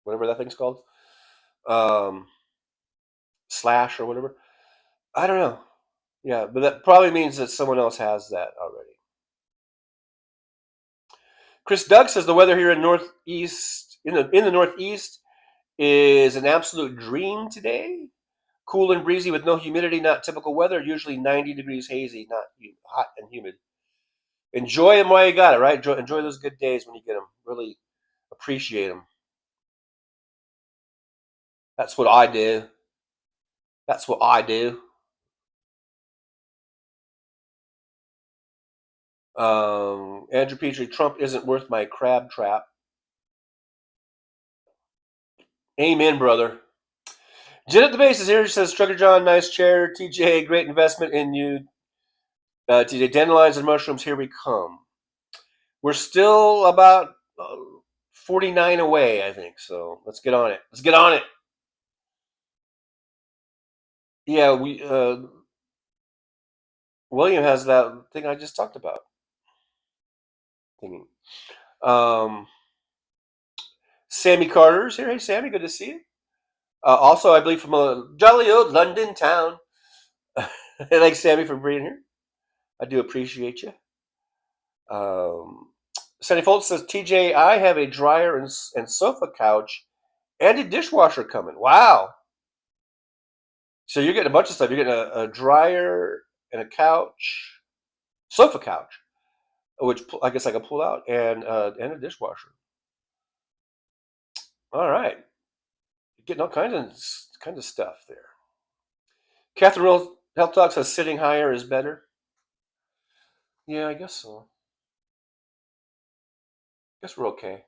whatever that thing's called, slash or whatever? I don't know. Yeah, but that probably means that someone else has that already. Chris Doug says the weather here in Northeast in the Northeast is an absolute dream today. Cool and breezy with no humidity, not typical weather. Usually 90 degrees hazy, not hot and humid. Enjoy them while you got it, right? Enjoy those good days when you get them. Really appreciate them. That's what I do. That's what I do. Andrew Petrie, Trump isn't worth my crab trap. Amen, brother. Jen at the base is here. She says, Trucker John, nice chair. TJ, great investment in you. TJ, dandelions and mushrooms, here we come. We're still about 49 away, I think. So let's get on it. Let's get on it. Yeah, William has that thing I just talked about. Sammy Carter's here. Hey, Sammy, good to see you. Also, I believe from a jolly old London town. Thanks, Sammy, for being here. I do appreciate you. Sunny Foltz says, TJ, I have a dryer and sofa couch and a dishwasher coming. Wow. So you're getting a bunch of stuff. You're getting a dryer and a couch, sofa couch, which I guess I can pull out, and a dishwasher. All right. You're getting all kinds of stuff there. Catherine Real Health Talk says sitting higher is better. Yeah, I guess so. I guess we're okay.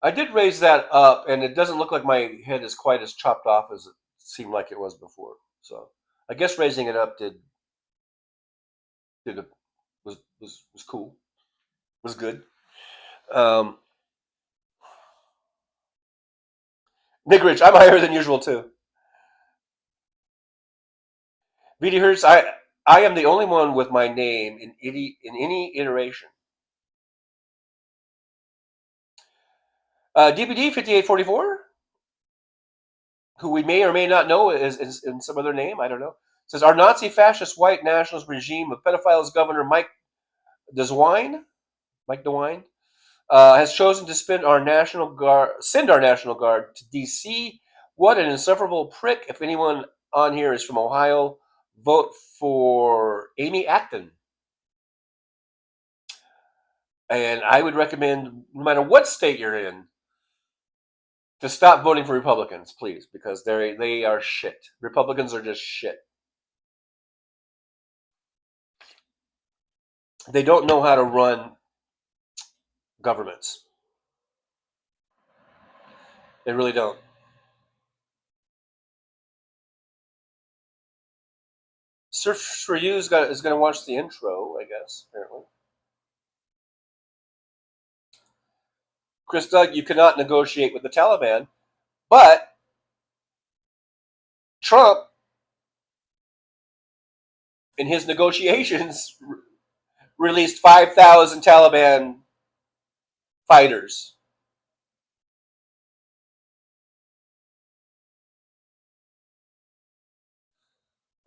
I did raise that up, and it doesn't look like my head is quite as chopped off as it seemed like it was before. So I guess raising it up was cool. Was good. Nick Rich, I'm higher than usual too. VD Hertz, I am the only one with my name in any iteration. DPD 5844, who we may or may not know is in some other name, I don't know, says our Nazi fascist white nationalist regime of pedophiles Governor Mike DeWine has chosen to send our National Guard to D.C. What an insufferable prick! If anyone on here is from Ohio, vote for Amy Acton. And I would recommend, no matter what state you're in, to stop voting for Republicans, please, because they are shit. Republicans are just shit. They don't know how to run governments. They really don't. Search for You is going to watch the intro, I guess, apparently. Chris Doug, you cannot negotiate with the Taliban, but Trump, in his negotiations, released 5,000 Taliban fighters.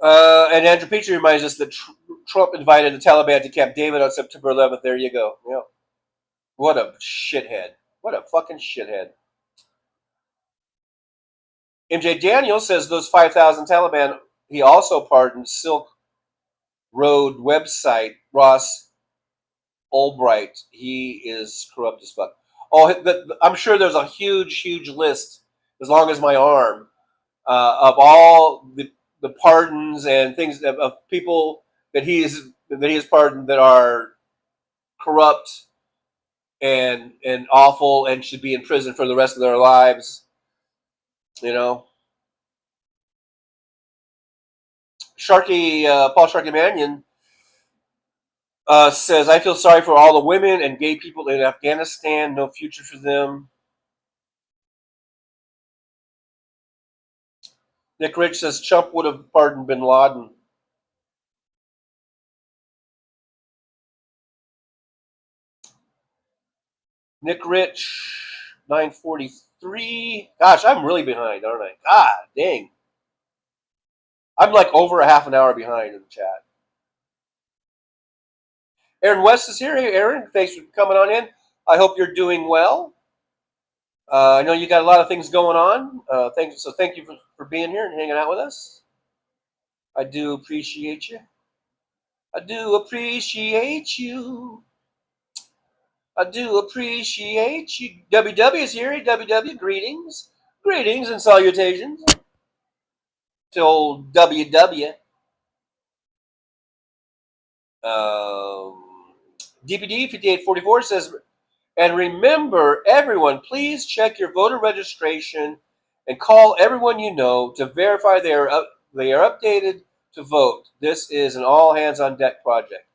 And Andrew Petrie reminds us that Trump invited the Taliban to Camp David on September 11th. There you go. Yep. What a shithead. What a fucking shithead. MJ Daniels says those 5,000 Taliban, he also pardoned Silk Road website Ross Albright. He is corrupt as fuck. Oh, I'm sure there's a huge list, as long as my arm, of all the pardons and things of people that he has pardoned that are corrupt and awful and should be in prison for the rest of their lives. You know, Paul Sharky Mannion says, I feel sorry for all the women and gay people in Afghanistan. No future for them. Nick Rich says Trump would have pardoned bin Laden. Nick Rich, 943. Gosh, I'm really behind, aren't I? God dang. I'm like over a half an hour behind in the chat. Aaron West is here. Hey, Aaron, thanks for coming on in. I hope you're doing well. I know you got a lot of things going on. Thank you for being here and hanging out with us. I do appreciate you. I do appreciate you. I do appreciate you. WW is here. Hey, WW, greetings. Greetings and salutations to old WW. DPD 5844 says, and remember, everyone, please check your voter registration and call everyone you know to verify they are updated to vote. This is an all hands on deck project.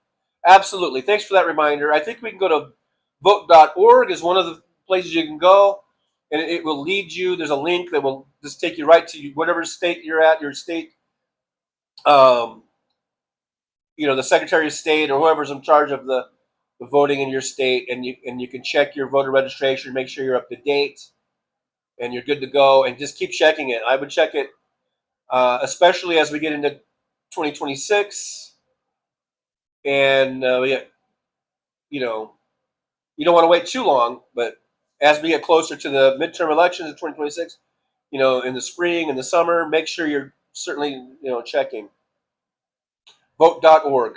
Absolutely. Thanks for that reminder. I think we can go to vote.org is one of the places you can go, and it will lead you. There's a link that will just take you right to whatever state you're at, your state, the Secretary of State or whoever's in charge of the voting in your state, and you can check your voter registration, make sure you're up to date, and you're good to go, and just keep checking it. I would check it, especially as we get into 2026, and you don't want to wait too long, but as we get closer to the midterm elections of 2026, in the spring and the summer, make sure you're certainly, checking. Vote.org.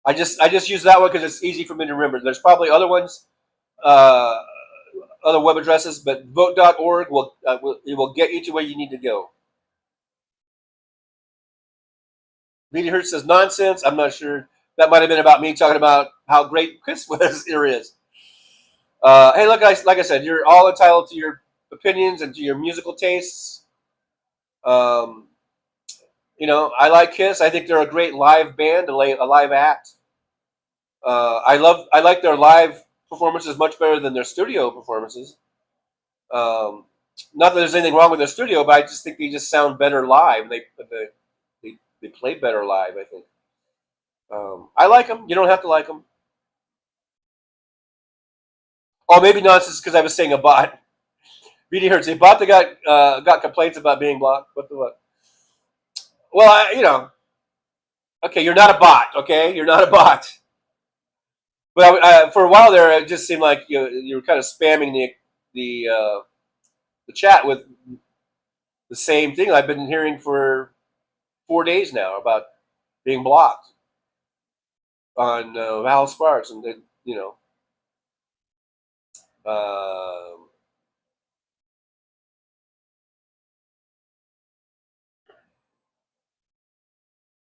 I just use that one because it's easy for me to remember. There's probably other ones, other web addresses, but vote.org will get you to where you need to go. VD Hertz says nonsense. I'm not sure. That might have been about me talking about how great Chris was here is. Hey, look, guys, like I said, you're all entitled to your opinions and to your musical tastes. I like Kiss. I think they're a great live band, a live act. I like their live performances much better than their studio performances. Not that there's anything wrong with their studio, but I just think they just sound better live. They play better live, I think. I like them. You don't have to like them. Oh, maybe nonsense because I was saying a bot. VD Hertz, a bot that got complaints about being blocked. What the what? Well, okay, you're not a bot. Okay, you're not a bot. But for a while there, it just seemed like you were kind of spamming the chat with the same thing I've been hearing for 4 days now about being blocked on Val Sparks, and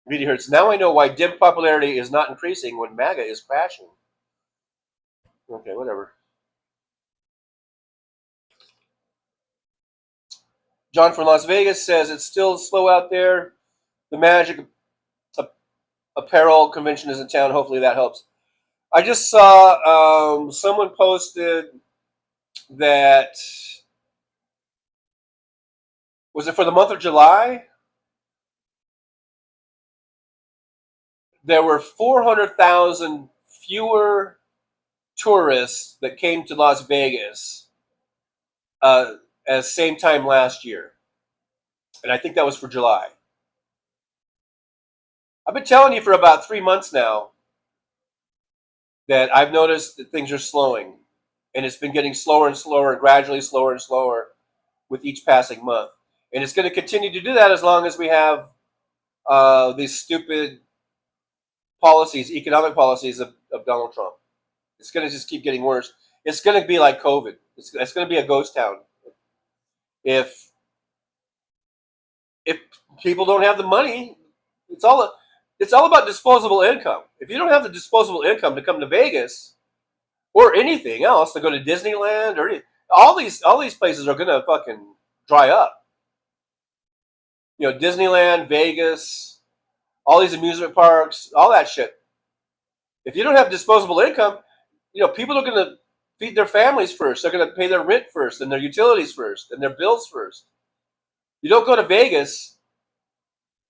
VD Hertz. Now I know why dim popularity is not increasing when MAGA is crashing. Okay, whatever. John from Las Vegas says it's still slow out there. The Magic Apparel convention is in town. Hopefully that helps. I just saw someone posted that, was it for the month of July? There were 400,000 fewer tourists that came to Las Vegas as same time last year. And I think that was for July. I've been telling you for about 3 months now that I've noticed that things are slowing. And it's been getting slower and slower, gradually slower and slower with each passing month. And it's going to continue to do that as long as we have these stupid policies, economic policies of Donald Trump. It's going to just keep getting worse. It's going to be like COVID. It's going to be a ghost town. If people don't have the money, it's all about disposable income. if you don't have the disposable income to come to Vegas or anything else, to go to Disneyland or all these places are gonna fucking dry up. You know, Disneyland, Vegas, all these amusement parks, all that shit. If you don't have disposable income, you know, people are gonna feed their families first. They're gonna pay their rent first, and their utilities first, and their bills first. You don't go to Vegas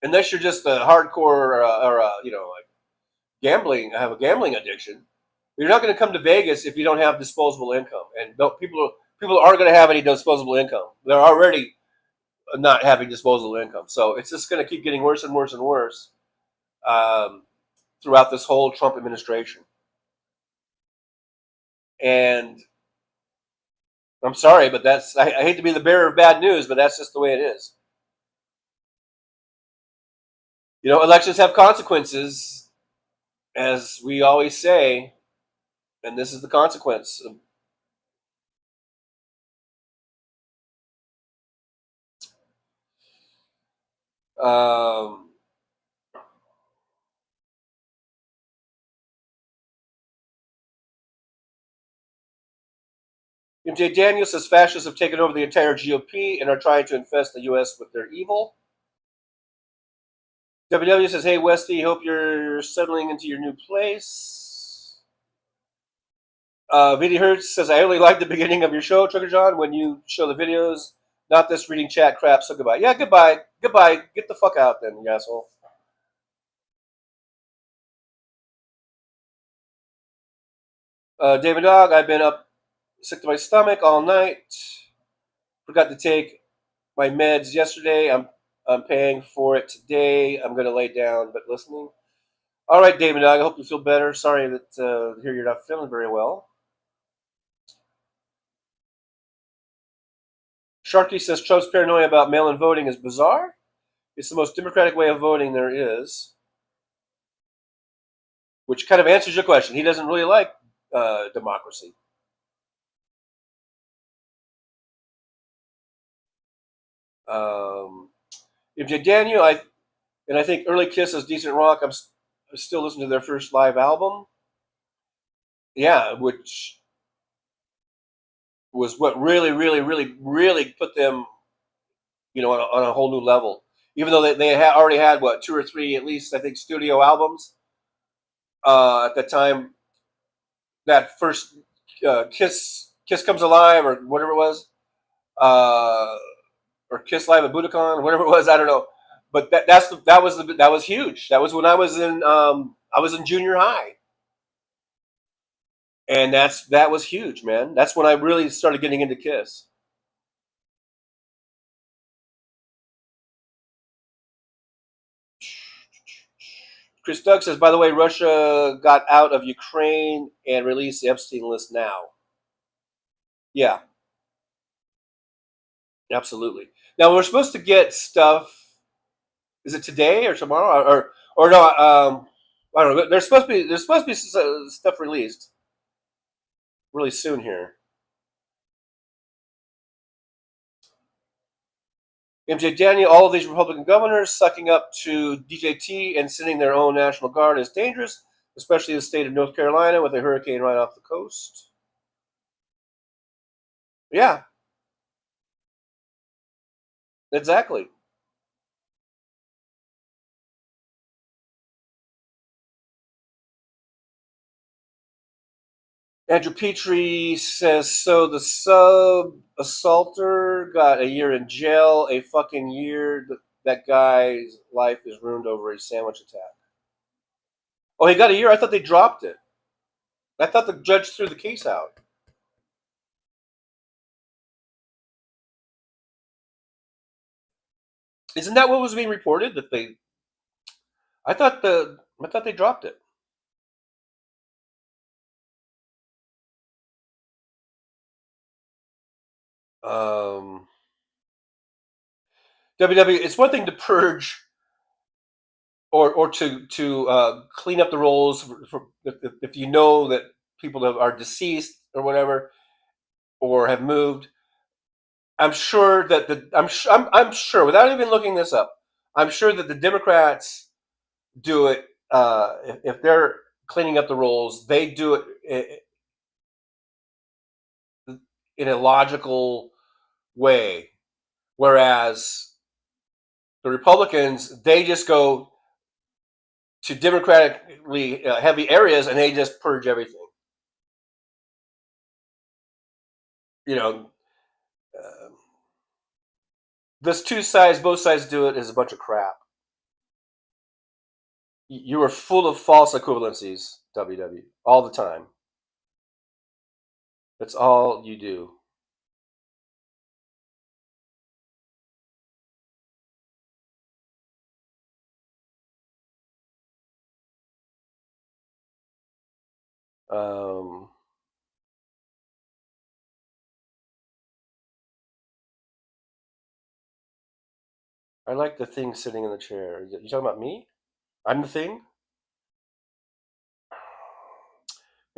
unless you're just a hardcore you know, like have a gambling addiction. You're not going to come to Vegas if you don't have disposable income, and people aren't going to have any disposable income. They're already not having disposable income, so it's just going to keep getting worse and worse and worse throughout this whole Trump administration. And I'm sorry, but I hate to be the bearer of bad news, but that's just the way it is. You know, elections have consequences, as we always say, and this is the consequence. MJ Daniels says fascists have taken over the entire GOP and are trying to infest the U.S. with their evil. WW says, hey, Westy, hope you're settling into your new place. Vinny Hertz says, I only like the beginning of your show, Trucker John, when you show the videos, not this reading chat crap, so goodbye. Yeah, goodbye. Goodbye. Get the fuck out then, you asshole. David Dog, I've been up sick to my stomach all night. Forgot to take my meds yesterday. I'm paying for it today. I'm going to lay down, but listening. All right, David Dog, I hope you feel better. Sorry that here you're not feeling very well. Sharky says Trump's paranoia about mail-in voting is bizarre. It's the most democratic way of voting there is. Which kind of answers your question. He doesn't really like democracy. MJ Daniel, I think Early Kiss is decent rock. I'm still listening to their first live album. Yeah, which was what really, really, really, really put them, you know, on a whole new level. Even though they already had, what, 2 or 3, at least, I think, studio albums at the time. That first Kiss Comes Alive or whatever it was, or Kiss Live at Budokan, whatever it was, I don't know. But that was huge. That was when I was in junior high, and that was huge, man. That's when I really started getting into Kiss. Chris Doug says, by the way, Russia got out of Ukraine and released the Epstein list now. Yeah. Absolutely. Now, we're supposed to get stuff, is it today or tomorrow? Or no, I don't know. There's supposed to be stuff released really soon here. MJ Daniel, all of these Republican governors sucking up to DJT and sending their own National Guard is dangerous, especially the state of North Carolina with a hurricane right off the coast. Yeah. Exactly. Andrew Petrie says, so the sub-assaulter got a year in jail, a fucking year. That guy's life is ruined over a sandwich attack. Oh, he got a year? I thought they dropped it. I thought the judge threw the case out. Isn't that what was being reported? I thought they dropped it. WW, it's one thing to purge or to clean up the rolls if you know that people are deceased or whatever or have moved. I'm sure that I'm sure, without even looking this up, I'm sure that the Democrats do it if they're cleaning up the rolls. They do it in a logical way, whereas the Republicans, they just go to democratically heavy areas and they just purge everything. You know, this two sides, both sides do it is a bunch of crap. You are full of false equivalencies, WW, all the time. That's all you do. I like the thing sitting in the chair. You talking about me? I'm the thing?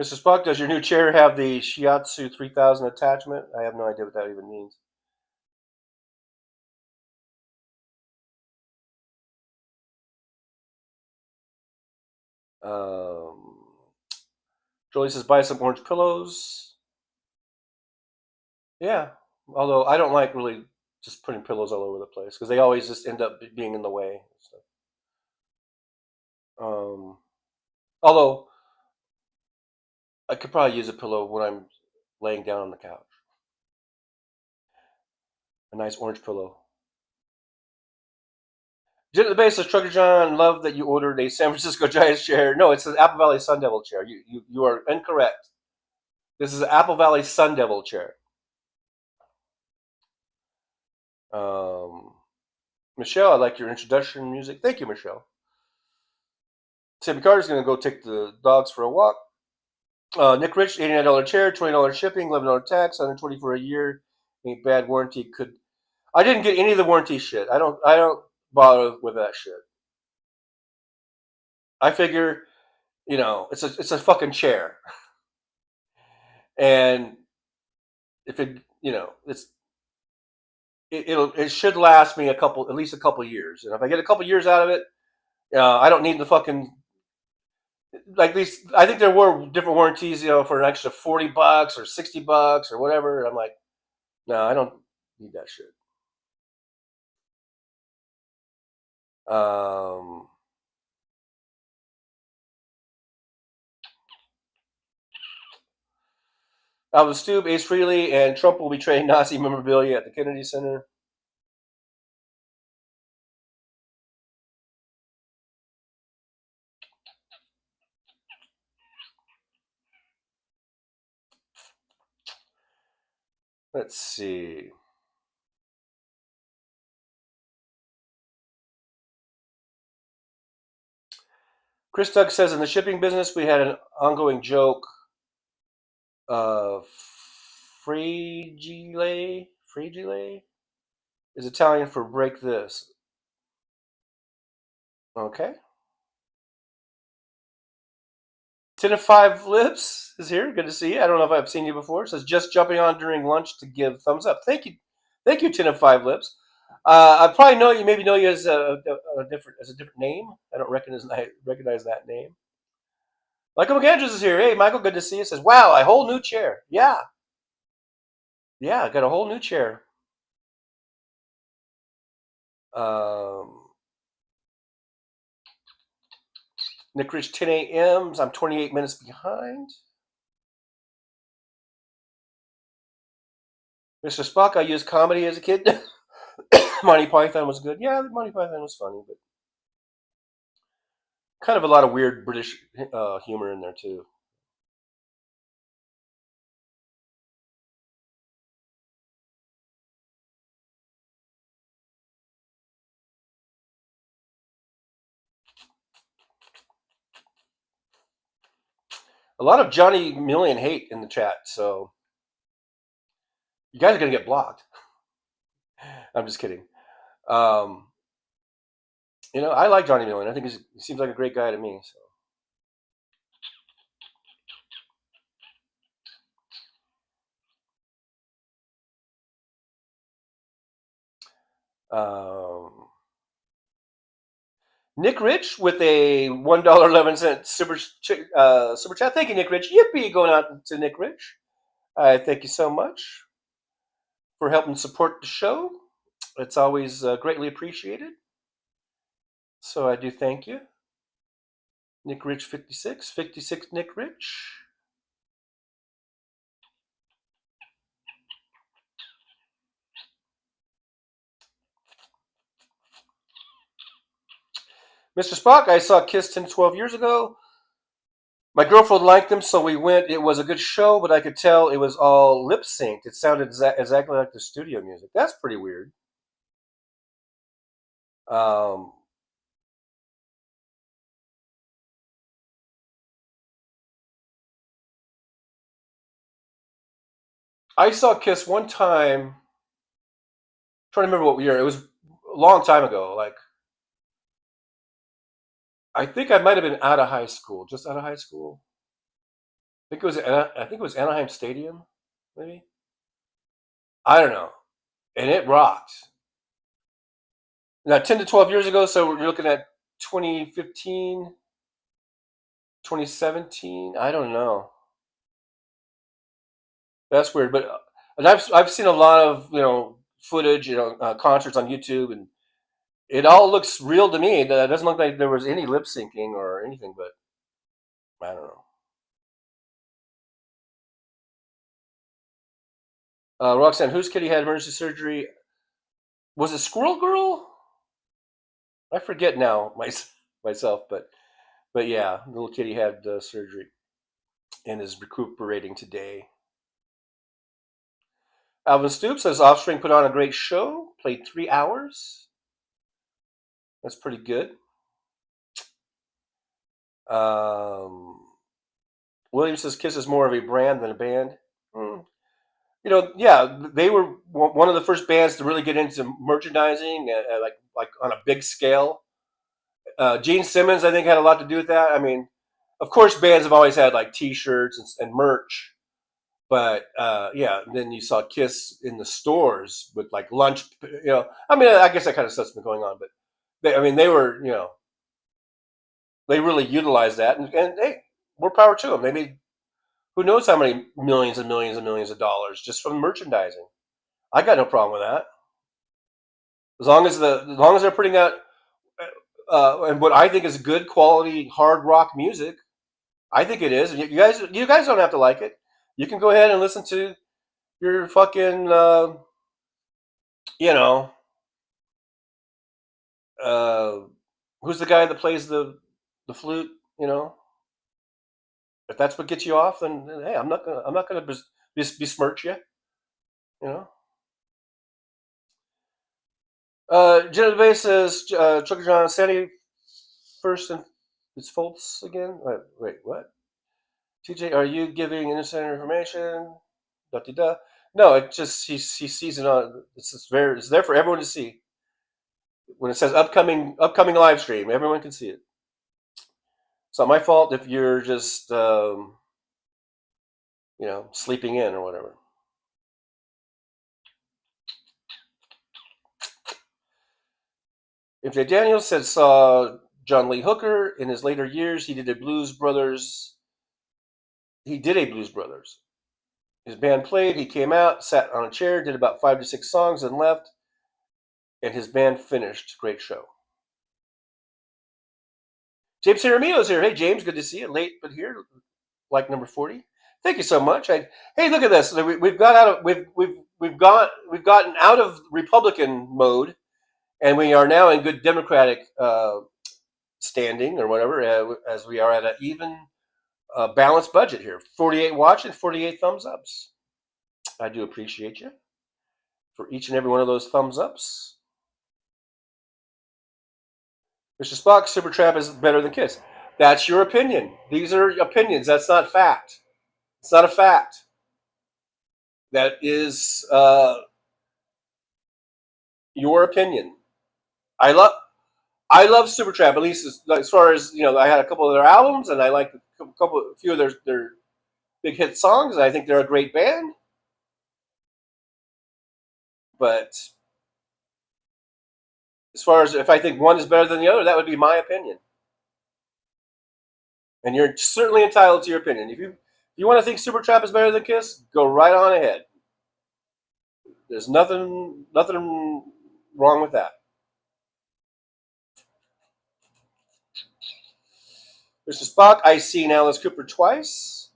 Mr. Spock, does your new chair have the Shiatsu 3000 attachment? I have no idea what that even means. Jolie says, buy some orange pillows. Yeah, although I don't like really just putting pillows all over the place because they always just end up being in the way. Although I could probably use a pillow when I'm laying down on the couch. A nice orange pillow. Jim at the base says, Trucker John, love that you ordered a San Francisco Giants chair. No, it's an Apple Valley Sun Devil chair. You are incorrect. This is an Apple Valley Sun Devil chair. Michelle, I like your introduction music. Thank you, Michelle. Timmy Carter's going to go take the dogs for a walk. Nick Rich, $89 chair, $20 shipping, $11 tax, $120 for a year. Any bad warranty could. I didn't get any of the warranty shit. I don't bother with that shit. I figure, it's a fucking chair, and if it, it should last me at least a couple years. And if I get a couple years out of it, I don't need the fucking. Like these, I think there were different warranties, for an extra $40 or $60 or whatever. I'm like, no, I don't need that shit. Alvin Stube, Ace Frehley, and Trump will be trading Nazi memorabilia at the Kennedy Center. Let's see. Chris Doug says, in the shipping business, we had an ongoing joke. Fragile is Italian for break this. Okay. 10 of 5 Lips is here. Good to see you. I don't know if I've seen you before. It says, just jumping on during lunch to give thumbs up. Thank you. Thank you, 10 of 5 Lips. I probably know you as a different name. I don't recognize that name. Michael McAndrews is here. Hey, Michael, good to see you. Says, wow, a whole new chair. Yeah. Yeah, I got a whole new chair. Nick Rich, 10 a.m.s. I'm 28 minutes behind. Mr. Spock, I used comedy as a kid. Monty Python was good. Yeah, Monty Python was funny, but kind of a lot of weird British humor in there, too. A lot of Johnny Million hate in the chat, so you guys are going to get blocked. I'm just kidding. I like Johnny Million. I think he seems like a great guy to me. So, Nick Rich with a $1.11 super chat. Thank you, Nick Rich. Yippee, going out to Nick Rich. Thank you so much for helping support the show. It's always greatly appreciated. So I do thank you. Nick Rich 56 Nick Rich. Mr. Spock, I saw Kiss 10, 12 years ago. My girlfriend liked them, so we went. It was a good show, but I could tell it was all lip synced. It sounded exactly like the studio music. That's pretty weird. I saw Kiss one time. I'm trying to remember what year. It was a long time ago. Like, I think I might have been out of high school, just out of high school. I think it was Anaheim Stadium, maybe. I don't know, and it rocked. Now, 10 to 12 years ago, so we're looking at 2015, 2017. I don't know. That's weird, but and I've seen a lot of footage, concerts on YouTube, and it all looks real to me. It doesn't look like there was any lip syncing or anything, but I don't know. Roxanne, whose kitty had emergency surgery? Was it Squirrel Girl? I forget now myself, but yeah, little kitty had surgery and is recuperating today. Alvin Stoops says Offspring put on a great show, played 3 hours. That's pretty good. William says Kiss is more of a brand than a band. Yeah, they were one of the first bands to really get into merchandising, like on a big scale. Gene Simmons, I think, had a lot to do with that. I mean, of course, bands have always had like T-shirts and merch, but yeah, then you saw Kiss in the stores with like lunch. I mean, I guess that kind of stuff's been going on, but they were, they really utilized that, and hey, more power to them. They made who knows how many millions and millions and millions of dollars just from merchandising. I got no problem with that. As long as they're putting out and what I think is good quality hard rock music, I think it is. You guys don't have to like it. You can go ahead and listen to your fucking who's the guy that plays the flute? If that's what gets you off, then hey, I'm not gonna besmirch you. Jenna Bay says Trucker John Sandy first and it's false again. Wait, what? TJ, are you giving innocent information? Da-da-da. No, it just he sees it on. It's there for everyone to see. When it says upcoming live stream, everyone can see it. It's not my fault if you're just sleeping in or whatever. MJ Daniels saw John Lee Hooker in his later years. He did a Blues Brothers. His band played. He came out, sat on a chair, did about 5 to 6 songs, and left. And his band finished. Great show. James Jaramillo's here. Hey, James, good to see you. Late, but here, like number 40. Thank you so much. Hey, look at this. We've gotten out of Republican mode, and we are now in good Democratic standing or whatever, as we are at an even balanced budget here. 48 watching, 48 thumbs ups. I do appreciate you for each and every one of those thumbs ups. Mr. Spock, Supertramp is better than Kiss. That's your opinion. These are opinions. That's not fact. It's not a fact. That is your opinion. I love Supertramp, at least as far as I had a couple of their albums, and I like a few of their big hit songs. And I think they're a great band, but As far as if I think one is better than the other, that would be my opinion. And you're certainly entitled to your opinion. If you want to think Supertramp is better than Kiss, go right on ahead. There's nothing wrong with that. Mr. Spock, I seen Alice Cooper twice.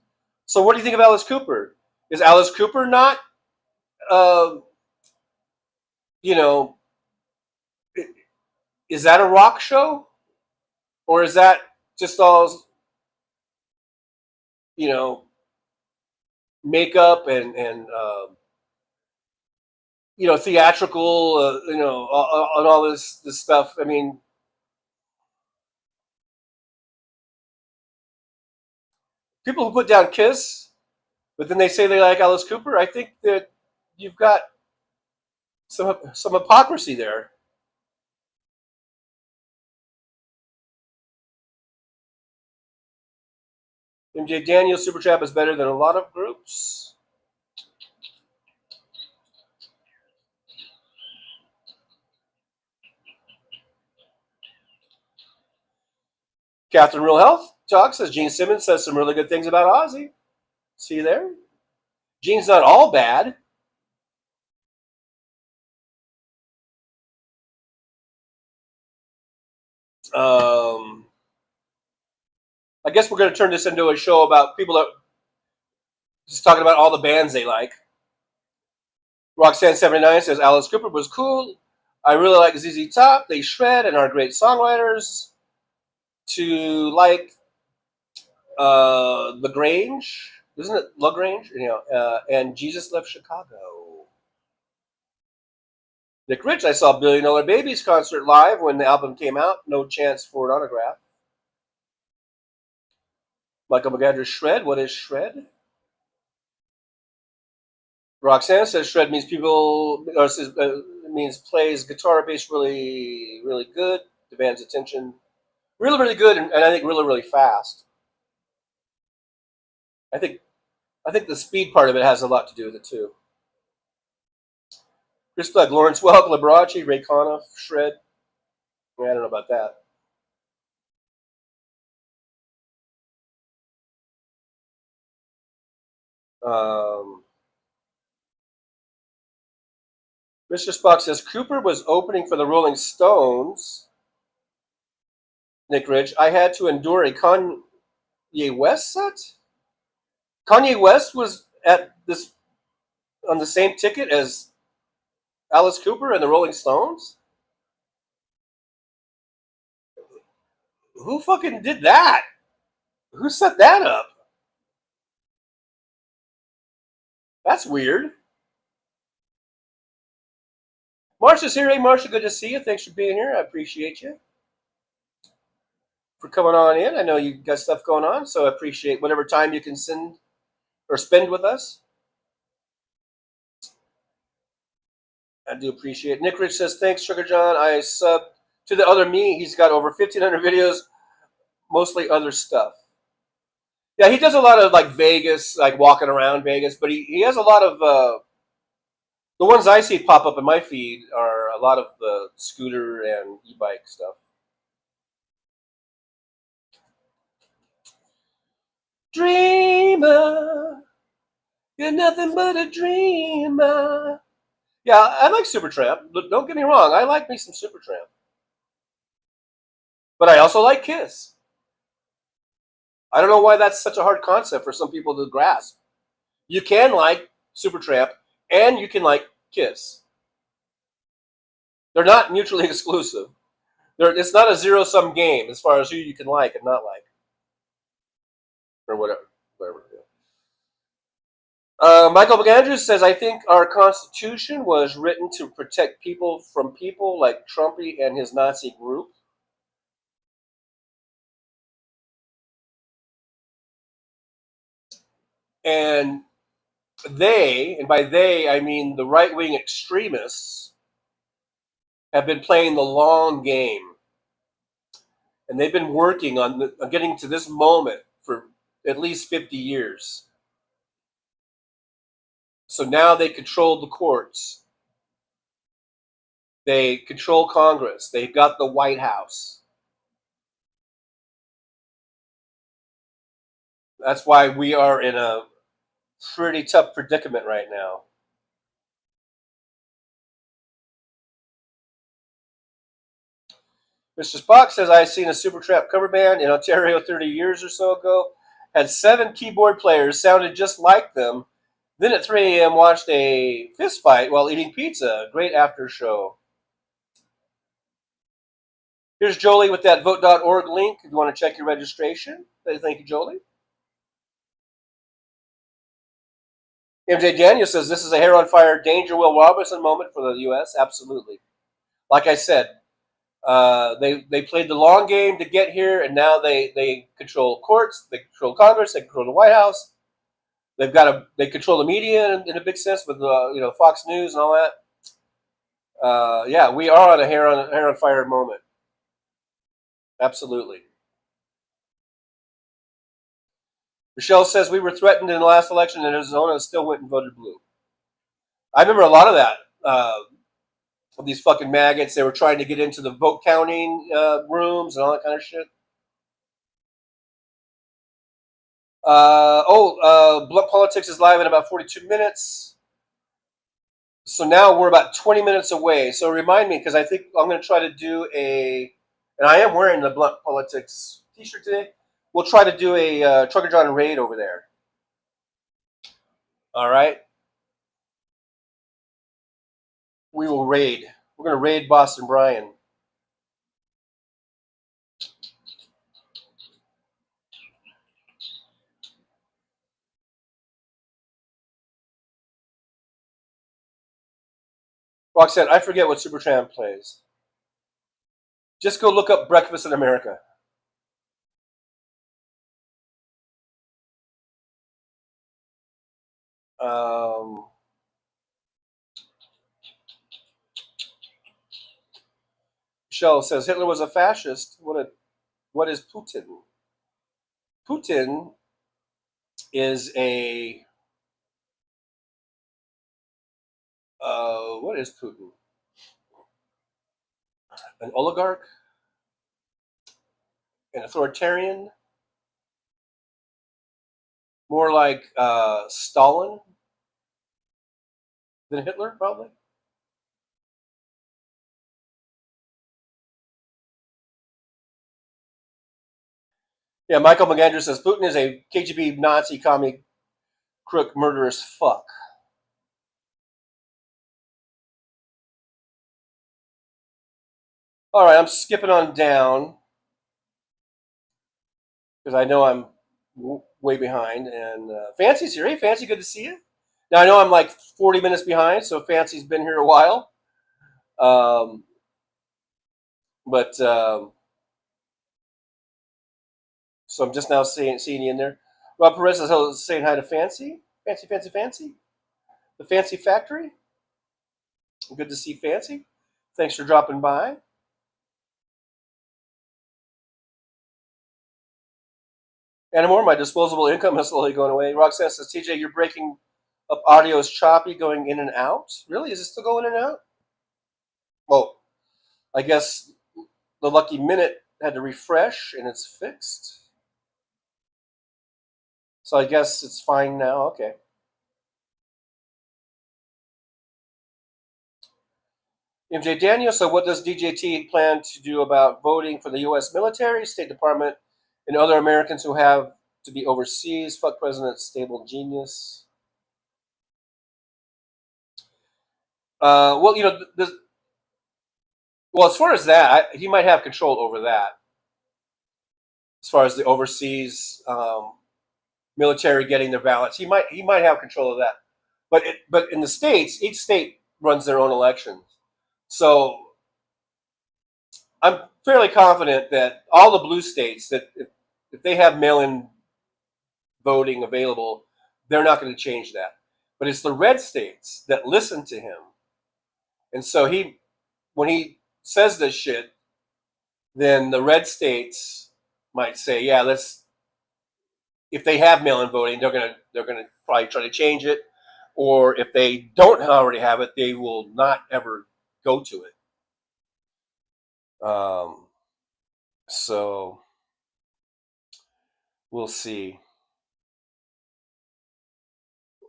So what do you think of Alice Cooper? Is Alice Cooper not, is that a rock show? Or is that just all, makeup and theatrical, and all this stuff? I mean, people who put down Kiss, but then they say they like Alice Cooper, I think that you've got some hypocrisy there. MJ Daniel, Supertramp is better than a lot of groups. Catherine Real Health Talk says Gene Simmons says some really good things about Ozzy. See there? Gene's not all bad. I guess we're going to turn this into a show about people that just talking about all the bands they like. Roxanne79 says Alice Cooper was cool. I really like ZZ Top. They shred and are great songwriters. To like La Grange, isn't it La Grange? And Jesus Left Chicago. Nick Rich, I saw Billion Dollar Babies concert live when the album came out. No chance for an autograph. Michael McAndrew, shred. What is shred? Roxanne says shred means means plays guitar or bass really, really good, demands attention, really, really good, and I think really, really fast. I think the speed part of it has a lot to do with it too. Chris Doug, Lawrence Welk, Liberace, Ray Conniff, shred. I don't know about that. Mr. Spock says Cooper was opening for the Rolling Stones. Nick Ridge, I had to endure a Kanye West set. Kanye West was at this on the same ticket as Alice Cooper and the Rolling Stones. Who fucking did that? Who set that up? That's weird. Marsha's here. Hey, Marsha, good to see you. Thanks for being here. I appreciate you for coming on in. I know you got stuff going on, so I appreciate whatever time you can send or spend with us. I do appreciate it. Nick Rich says, thanks, Trucker John. I subbed to the other me. He's got over 1,500 videos, mostly other stuff. Yeah, he does a lot of like Vegas, like walking around Vegas, but he has a lot of the ones I see pop up in my feed are a lot of the scooter and e-bike stuff. Dreamer, you're nothing but a dreamer. Yeah, I like Supertramp. Don't get me wrong, I like me some Supertramp. But I also like Kiss. I don't know why that's such a hard concept for some people to grasp. You can like Supertramp and you can like Kiss. They're not mutually exclusive. It's not a zero-sum game as far as who you can like and not like. Or whatever. Michael McAndrews says, I think our Constitution was written to protect people from people like Trumpy and his Nazi group. And by they, I mean the right-wing extremists, have been playing the long game. And they've been working on getting to this moment for at least 50 years. So now they control the courts. They control Congress. They've got the White House. That's why we are in a pretty tough predicament right now. Mr. Spock says, I seen a Supertramp cover band in Ontario 30 years or so ago. Had 7 keyboard players, sounded just like them. Then at 3 a.m. watched a fist fight while eating pizza. Great after show. Here's Jolie with that vote.org link if you want to check your registration. Thank you, Jolie. MJ Daniel says, this is a hair on fire Danger Will Robinson moment for the U.S. Absolutely. Like I said, they played the long game to get here, and now they control courts, they control Congress, they control the White House. They control the media in a big sense with Fox News and all that. Yeah, we are on a hair on fire moment. Absolutely. Michelle says we were threatened in the last election in Arizona and still went and voted blue. I remember a lot of that. These fucking maggots, they were trying to get into the vote counting rooms and all that kind of shit. Blunt Politics is live in about 42 minutes. So now we're about 20 minutes away. So remind me, because I think I'm going to try to do and I am wearing the Blunt Politics t-shirt today. We'll try to do a Trucker John raid over there. All right. We will raid. We're going to raid Boston Brian. Roxanne, I forget what Supertramp plays. Just go look up Breakfast in America. Michelle says Hitler was a fascist. What is Putin? Putin is a what is Putin? An oligarch? An authoritarian? More like Stalin than Hitler, probably. Yeah, Michael McAndrew says Putin is a KGB Nazi commie crook murderous fuck. All right, I'm skipping on down because I know I'm way behind. And Fancy's here. Hey, Fancy, good to see you. Now, I know I'm like 40 minutes behind, so Fancy's been here a while. So I'm just now seeing you in there. Rob Perez is saying hi to Fancy. Fancy. The Fancy Factory. Good to see Fancy. Thanks for dropping by. And more, my disposable income is slowly going away. Roxanne says, TJ, you're breaking up. Audio is choppy, going in and out. Really? Is it still going in and out? Well, I guess the lucky minute had to refresh and it's fixed. So I guess it's fine now. Okay. MJ Daniel, so what does DJT plan to do about voting for the U.S. military, State Department, and other Americans who have to be overseas? Fuck President Stable Genius. Well, as far as that, he might have control over that. As far as the overseas military getting their ballots, he might have control of that. But in the states, each state runs their own elections. So I'm fairly confident that all the blue states, that if they have mail-in voting available, they're not going to change that. But it's the red states that listen to him. And so when he says this shit, then the red states might say, yeah, if they have mail-in voting, they're gonna probably try to change it. Or if they don't already have it, they will not ever go to it. So we'll see,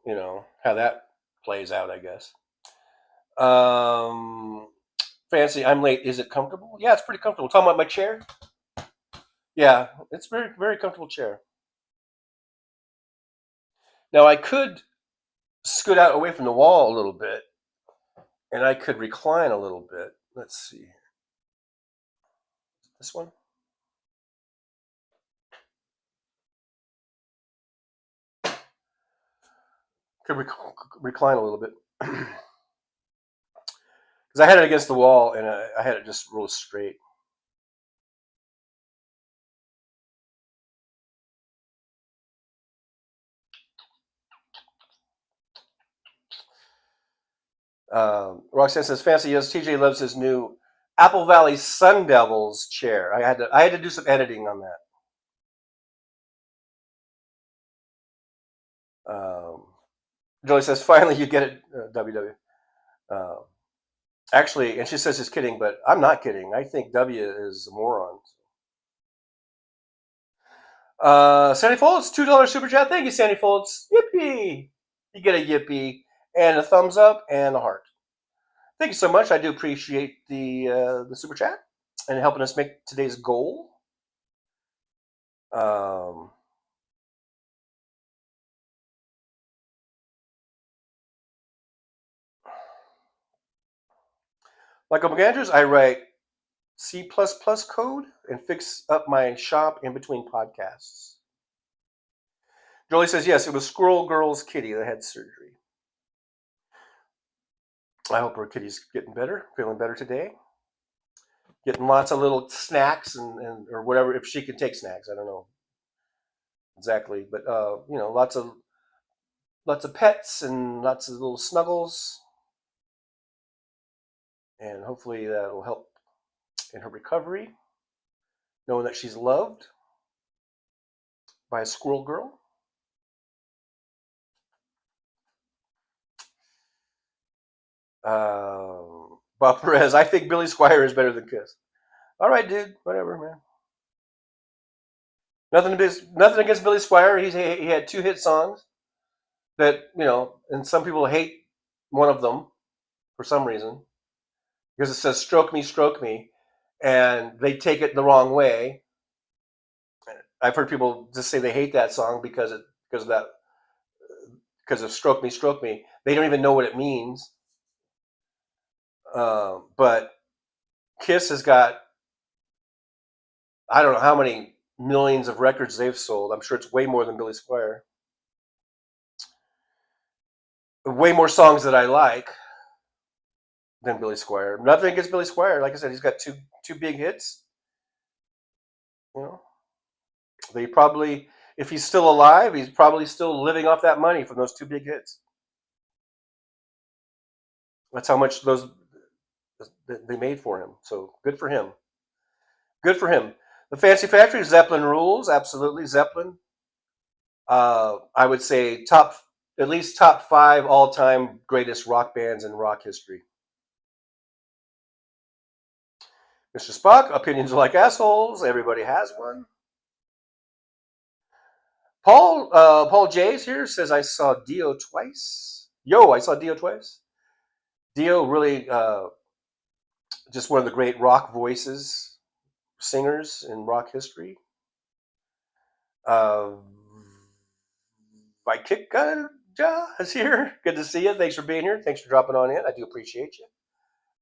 how that plays out, I guess. Fancy, I'm late. Is it comfortable? Yeah, it's pretty comfortable. Talking about my chair? Yeah, it's very, very comfortable chair. Now I could scoot out away from the wall a little bit, and I could recline a little bit. Let's see. This one? Could recline a little bit. Because I had it against the wall, and I had it just real straight. Roxanne says, "Fancy, yes, TJ loves his new Apple Valley Sun Devils chair. I had to do some editing on that." Joey says, "Finally, you get it, WW." Actually, and she says she's kidding, but I'm not kidding. I think W is a moron. Sandy Folds, $2 super chat. Thank you, Sandy Folds. Yippee! You get a yippee and a thumbs up and a heart. Thank you so much. I do appreciate the super chat and helping us make today's goal. Like Andrews, I write C++ code and fix up my shop in between podcasts. Jolie says, yes, it was Squirrel Girl's kitty that had surgery. I hope her kitty's getting better, feeling better today. Getting lots of little snacks and or whatever, if she can take snacks, I don't know exactly. But, lots of pets and lots of little snuggles. And hopefully that will help in her recovery, knowing that she's loved by a squirrel girl. Bob Perez, I think Billy Squier is better than Kiss. All right, dude, whatever, man. Nothing against Billy Squier. He had 2 hit songs that, and some people hate one of them for some reason because it says stroke me, and they take it the wrong way. I've heard people just say they hate that song because of stroke me. They don't even know what it means. But Kiss has got, I don't know how many millions of records they've sold. I'm sure it's way more than Billy Squier. Way more songs that I like than Billy Squier. Nothing against Billy Squier. Like I said, he's got two big hits. They probably, if he's still alive, he's probably still living off that money from those 2 big hits. That's how much they made for him. So good for him. Good for him. The Fancy Factory, Zeppelin rules. Absolutely, Zeppelin. I would say at least top 5 all-time greatest rock bands in rock history. Mr. Spock, opinions are like assholes. Everybody has one. Paul Jays here says, I saw Dio twice. I saw Dio twice. Dio really just one of the great rock voices, singers in rock history. Vaikika is here. Good to see you. Thanks for being here. Thanks for dropping on in. I do appreciate you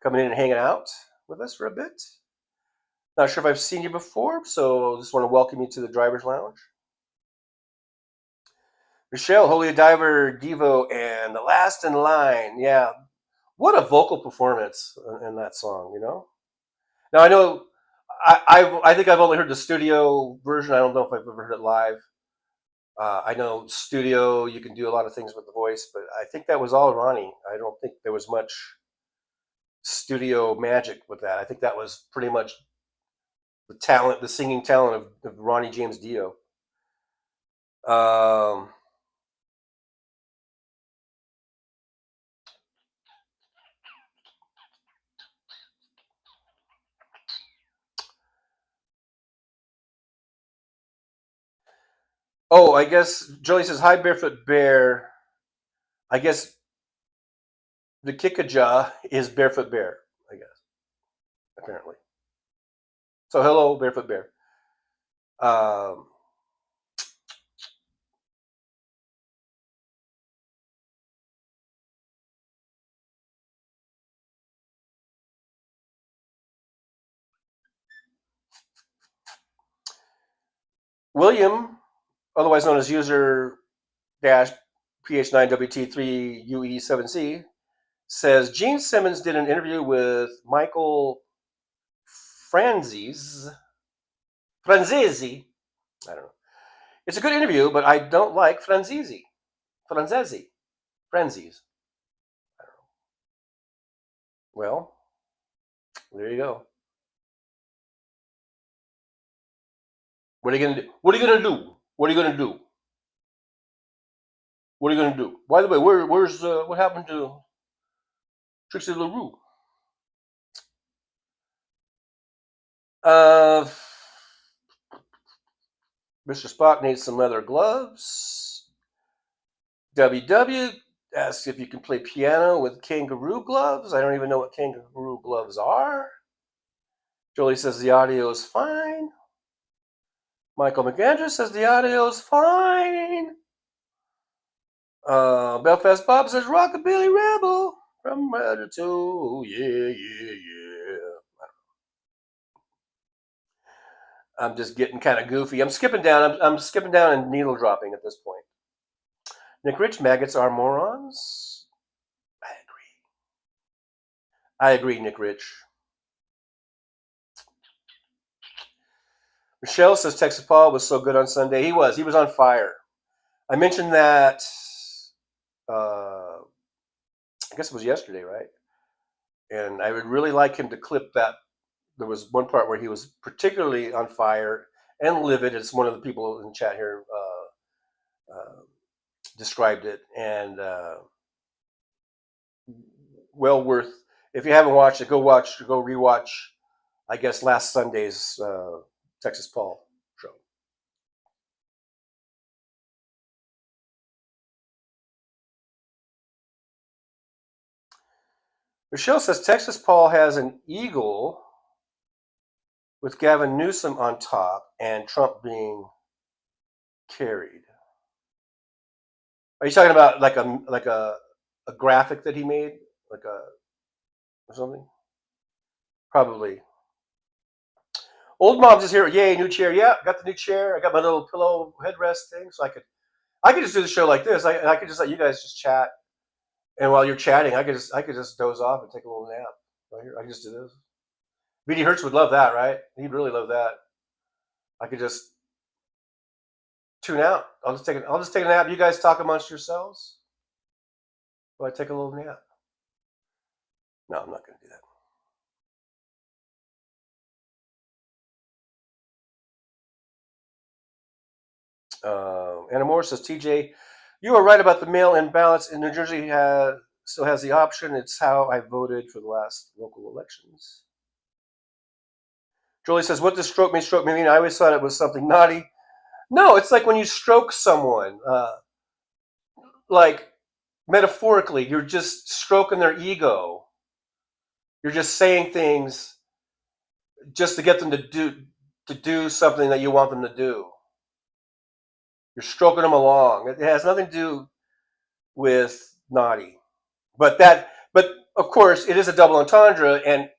coming in and hanging out with us for a bit. Not sure if I've seen you before, so just want to welcome you to the Driver's Lounge. Michelle, Holy Diver, Devo, and The Last in Line. Yeah, what a vocal performance in that song, Now, I know, I think I've only heard the studio version. I don't know if I've ever heard it live. I know studio, you can do a lot of things with the voice, but I think that was all Ronnie. I don't think there was much studio magic with that. I think that was pretty much the singing talent of Ronnie James Dio. Oh, I guess Jolie says, hi, Barefoot Bear. I guess the Kikaja is Barefoot Bear, I guess, apparently. So hello, Barefoot Bear. William, otherwise known as user dash PH9WT3UE7C, says Gene Simmons did an interview with Michael Franzese. I don't know. It's a good interview, but I don't like Franzese. Franzese. Well, there you go. What are you gonna do? What are you gonna do? What are you gonna do? What are you gonna do? By the way, where's what happened to Trixie LaRue? Mr. Spock needs some leather gloves. WW asks if you can play piano with kangaroo gloves. I don't even know what kangaroo gloves are. Jolie says the audio is fine. Michael McAndrews says the audio is fine. Belfast Bob says Rockabilly Rebel from Ratatouille. Yeah. I'm just getting kind of goofy. I'm skipping down. I'm skipping down and needle dropping at this point. Nick Rich, maggots are morons. I agree, Nick Rich. Michelle says Texas Paul was so good on Sunday. He was on fire. I mentioned that, I guess it was yesterday, right? And I would really like him to clip that. There was one part where he was particularly on fire and livid, as one of the people in the chat here described it. And well worth, if you haven't watched it, go rewatch, I guess, last Sunday's Texas Paul show. Michelle says Texas Paul has an eagle with Gavin Newsom on top and Trump being carried. Are you talking about like a graphic that he made, like a or something? Probably. Old Mom's is here. Yay, new chair. Yeah, got the new chair. I got my little pillow headrest thing, so I could just do the show like this. I could just let you guys just chat, and while you're chatting, I could just doze off and take a little nap right here. I can just do this. VD Hertz would love that, right? He'd really love that. I could just tune out. I'll just take a nap. You guys talk amongst yourselves while I take a little nap. No, I'm not going to do that. Anna Moore says, TJ, you are right about the mail-in ballots. In New Jersey still has the option. It's how I voted for the last local elections. Jolie says, what does stroke me mean? I always thought it was something naughty. No, it's like when you stroke someone, like metaphorically, you're just stroking their ego. You're just saying things just to get them to do something that you want them to do. You're stroking them along. It has nothing to do with naughty. But of course, it is a double entendre. And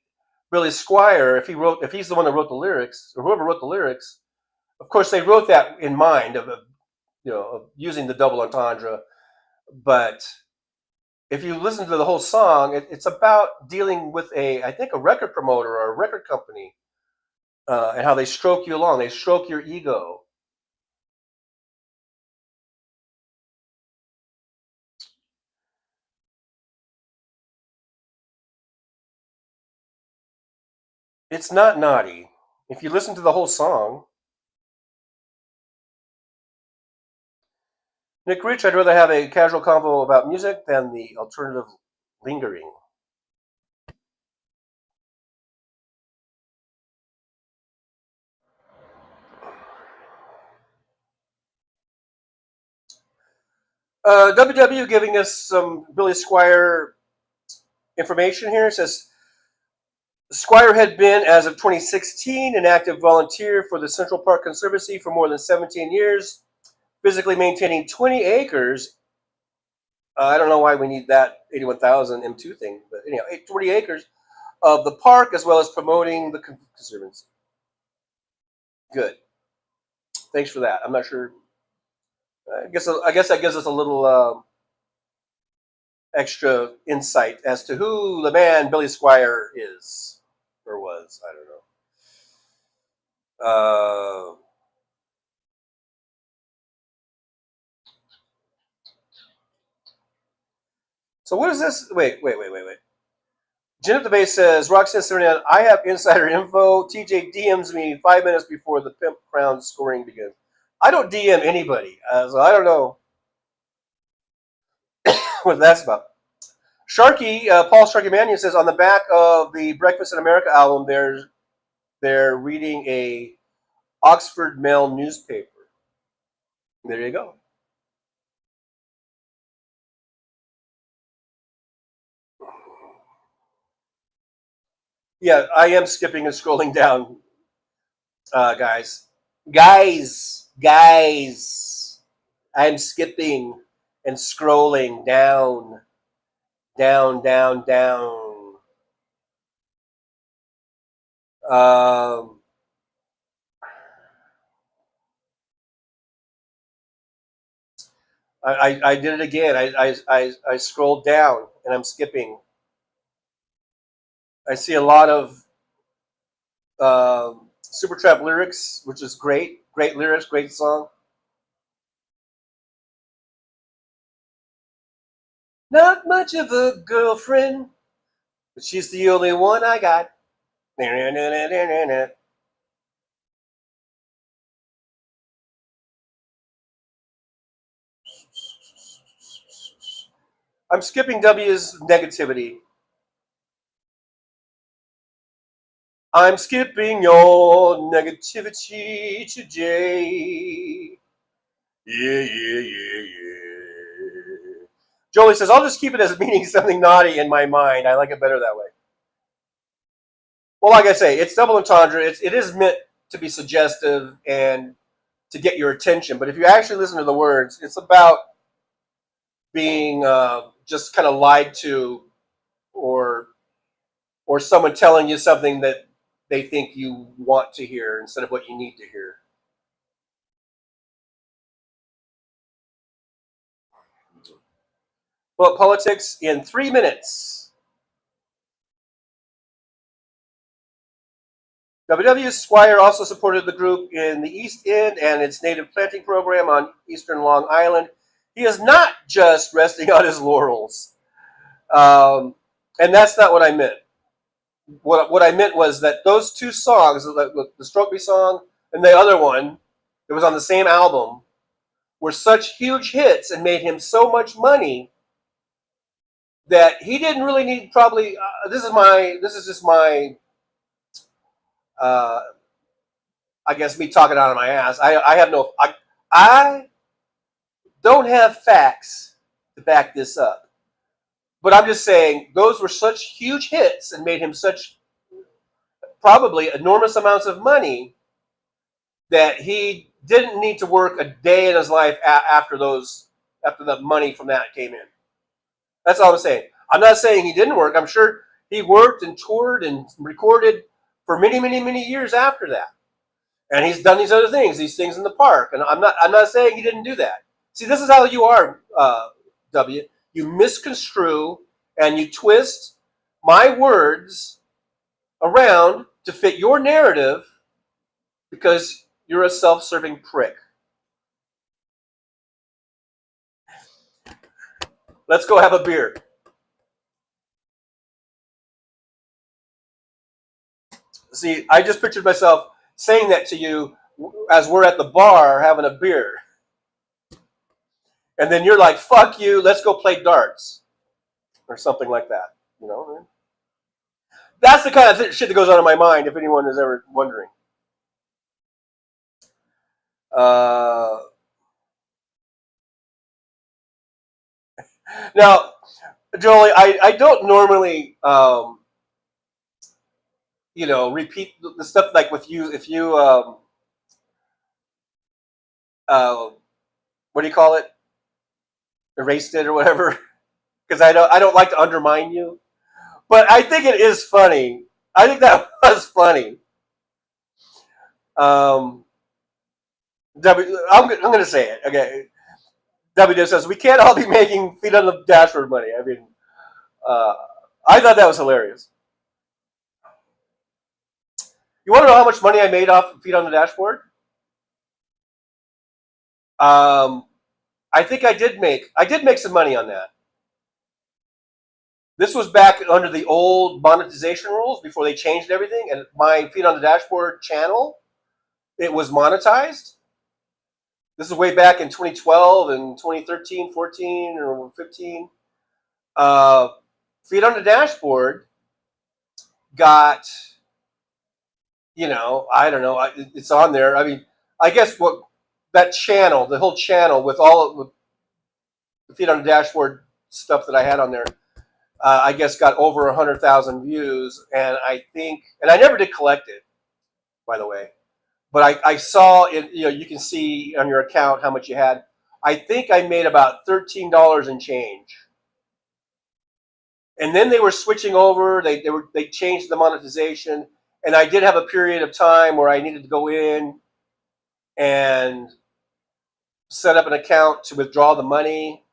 Billy Squire, if he's the one that wrote the lyrics, or whoever wrote the lyrics, of course they wrote that in mind of using the double entendre. But if you listen to the whole song, it's about dealing with I think a record promoter or a record company, and how they stroke you along. They stroke your ego. It's not naughty. If you listen to the whole song. Nick Rich, I'd rather have a casual convo about music than the alternative lingering. WW giving us some Billy Squier information here. It says Squier had been, as of 2016, an active volunteer for the Central Park Conservancy for more than 17 years, physically maintaining 20 acres. I don't know why we need that 81,000 M2 thing, but anyhow, 20 acres of the park, as well as promoting the conservancy. Good. Thanks for that. I'm not sure. I guess that gives us a little extra insight as to who the man Billy Squier is or was. I don't know. So what is this? Wait. Jen at the base says, Roxanne 79, I have insider info. TJ DMs me 5 minutes before the Pimp Crown scoring begins. I don't DM anybody, so I don't know what that's about. Sharky, Paul Sharky Mannion says, on the back of the Breakfast in America album, they're reading a Oxford Mail newspaper. There you go. Yeah, I am skipping and scrolling down, guys. Guys. I'm skipping and scrolling down. I did it again. I scrolled down and I'm skipping. I see a lot of Supertramp lyrics, which is great. Great lyrics, great song. Not much of a girlfriend, but she's the only one I got. I'm skipping W's negativity. I'm skipping your negativity today. Yeah. Jolie says, I'll just keep it as meaning something naughty in my mind. I like it better that way. Well, like I say, it's double entendre. It is meant to be suggestive and to get your attention. But if you actually listen to the words, it's about being just kind of lied to, or someone telling you something that they think you want to hear instead of what you need to hear. Well, politics in 3 minutes. WW Squire also supported the group in the East End and its native planting program on eastern Long Island. He is not just resting on his laurels. And that's not what I meant. What I meant was that those two songs, the Stroke Me song and the other one that was on the same album, were such huge hits and made him so much money that he didn't really need probably, this is just my I guess me talking out of my ass. I don't have facts to back this up. But I'm just saying those were such huge hits and made him such probably enormous amounts of money that he didn't need to work a day in his life after the money from that came in. That's all I'm saying. I'm not saying he didn't work. I'm sure he worked and toured and recorded for many, many, many years after that. And he's done these other things, these things in the park. And I'm not saying he didn't do that. See, this is how you are, W. You misconstrue and you twist my words around to fit your narrative because you're a self-serving prick. Let's go have a beer. See, I just pictured myself saying that to you as we're at the bar having a beer. And then you're like, fuck you, let's go play darts. Or something like that. You know? That's the kind of shit that goes on in my mind, if anyone is ever wondering. Now, Jolie, I don't normally, repeat the stuff like with you. If you, what do you call it? Erased it or whatever. Because I don't like to undermine you. But I think it is funny. I think that was funny. I'm going to say it. Okay. W says, we can't all be making feet on the dashboard money. I mean, I thought that was hilarious. You want to know how much money I made off feet on the dashboard? I think I did make some money on that. This was back under the old monetization rules before they changed everything. And my feet on the dashboard channel, it was monetized. This is way back in 2012 and 2013, 14, or 15. Feet on the dashboard got, I don't know. It's on there. I mean, I guess what that channel, the whole channel with all of the feet on the dashboard stuff that I had on there, I guess got over 100,000 views. And I think, and I never did collect it, by the way, but I saw it, you can see on your account how much you had. I think I made about $13 and change. And then they were switching over. They changed the monetization, and I did have a period of time where I needed to go in and set up an account to withdraw the money,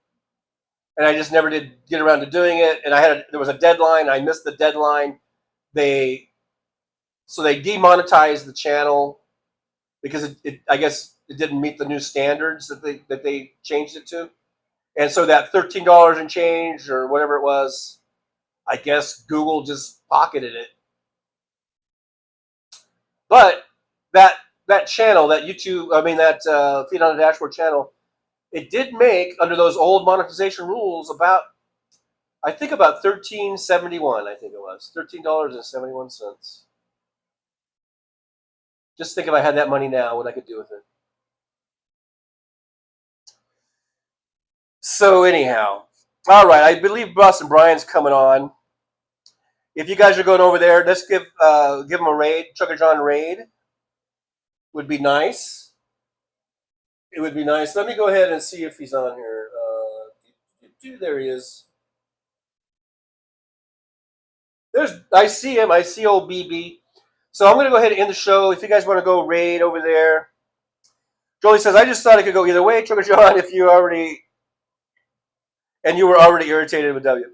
and I just never did get around to doing it. And there was a deadline. I missed the deadline. So they demonetized the channel because I guess it didn't meet the new standards that they changed it to, and so that $13 and change or whatever it was, I guess Google just pocketed it. But that channel, that YouTube, that Feed on the Dashboard channel, it did make, under those old monetization rules, about $13.71. I think it was $13.71. Just think if I had that money now, what I could do with it. So anyhow, all right. I believe Boston Brian's coming on. If you guys are going over there, let's give him a raid. Trucker John raid would be nice. It would be nice. Let me go ahead and see if he's on here. There he is. I see him. I see old BB. So I'm going to go ahead and end the show. If you guys want to go raid over there. Jolie says, I just thought it could go either way, Trucker John, if you were already irritated with W.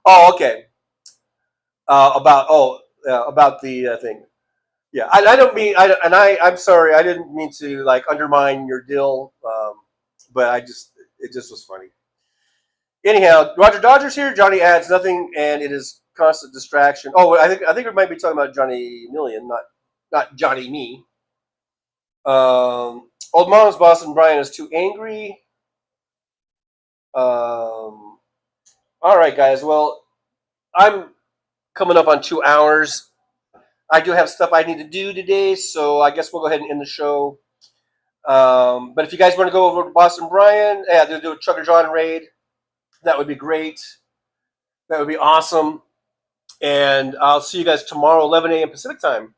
Oh, okay. About the thing. Yeah, I don't mean, I'm sorry, I didn't mean to undermine your deal, but it just was funny. Anyhow, Roger Dodger's here. Johnny adds nothing, and it is constant distraction. Oh, I think we might be talking about Johnny Million, not Johnny Me. Old Mom's Boston Brian is too angry. All right, guys. Well, I'm coming up on 2 hours. I do have stuff I need to do today, so I guess we'll go ahead and end the show. But if you guys want to go over to Boston Brian, they'll do a Trucker John raid. That would be great. That would be awesome. And I'll see you guys tomorrow, 11 a.m. Pacific time.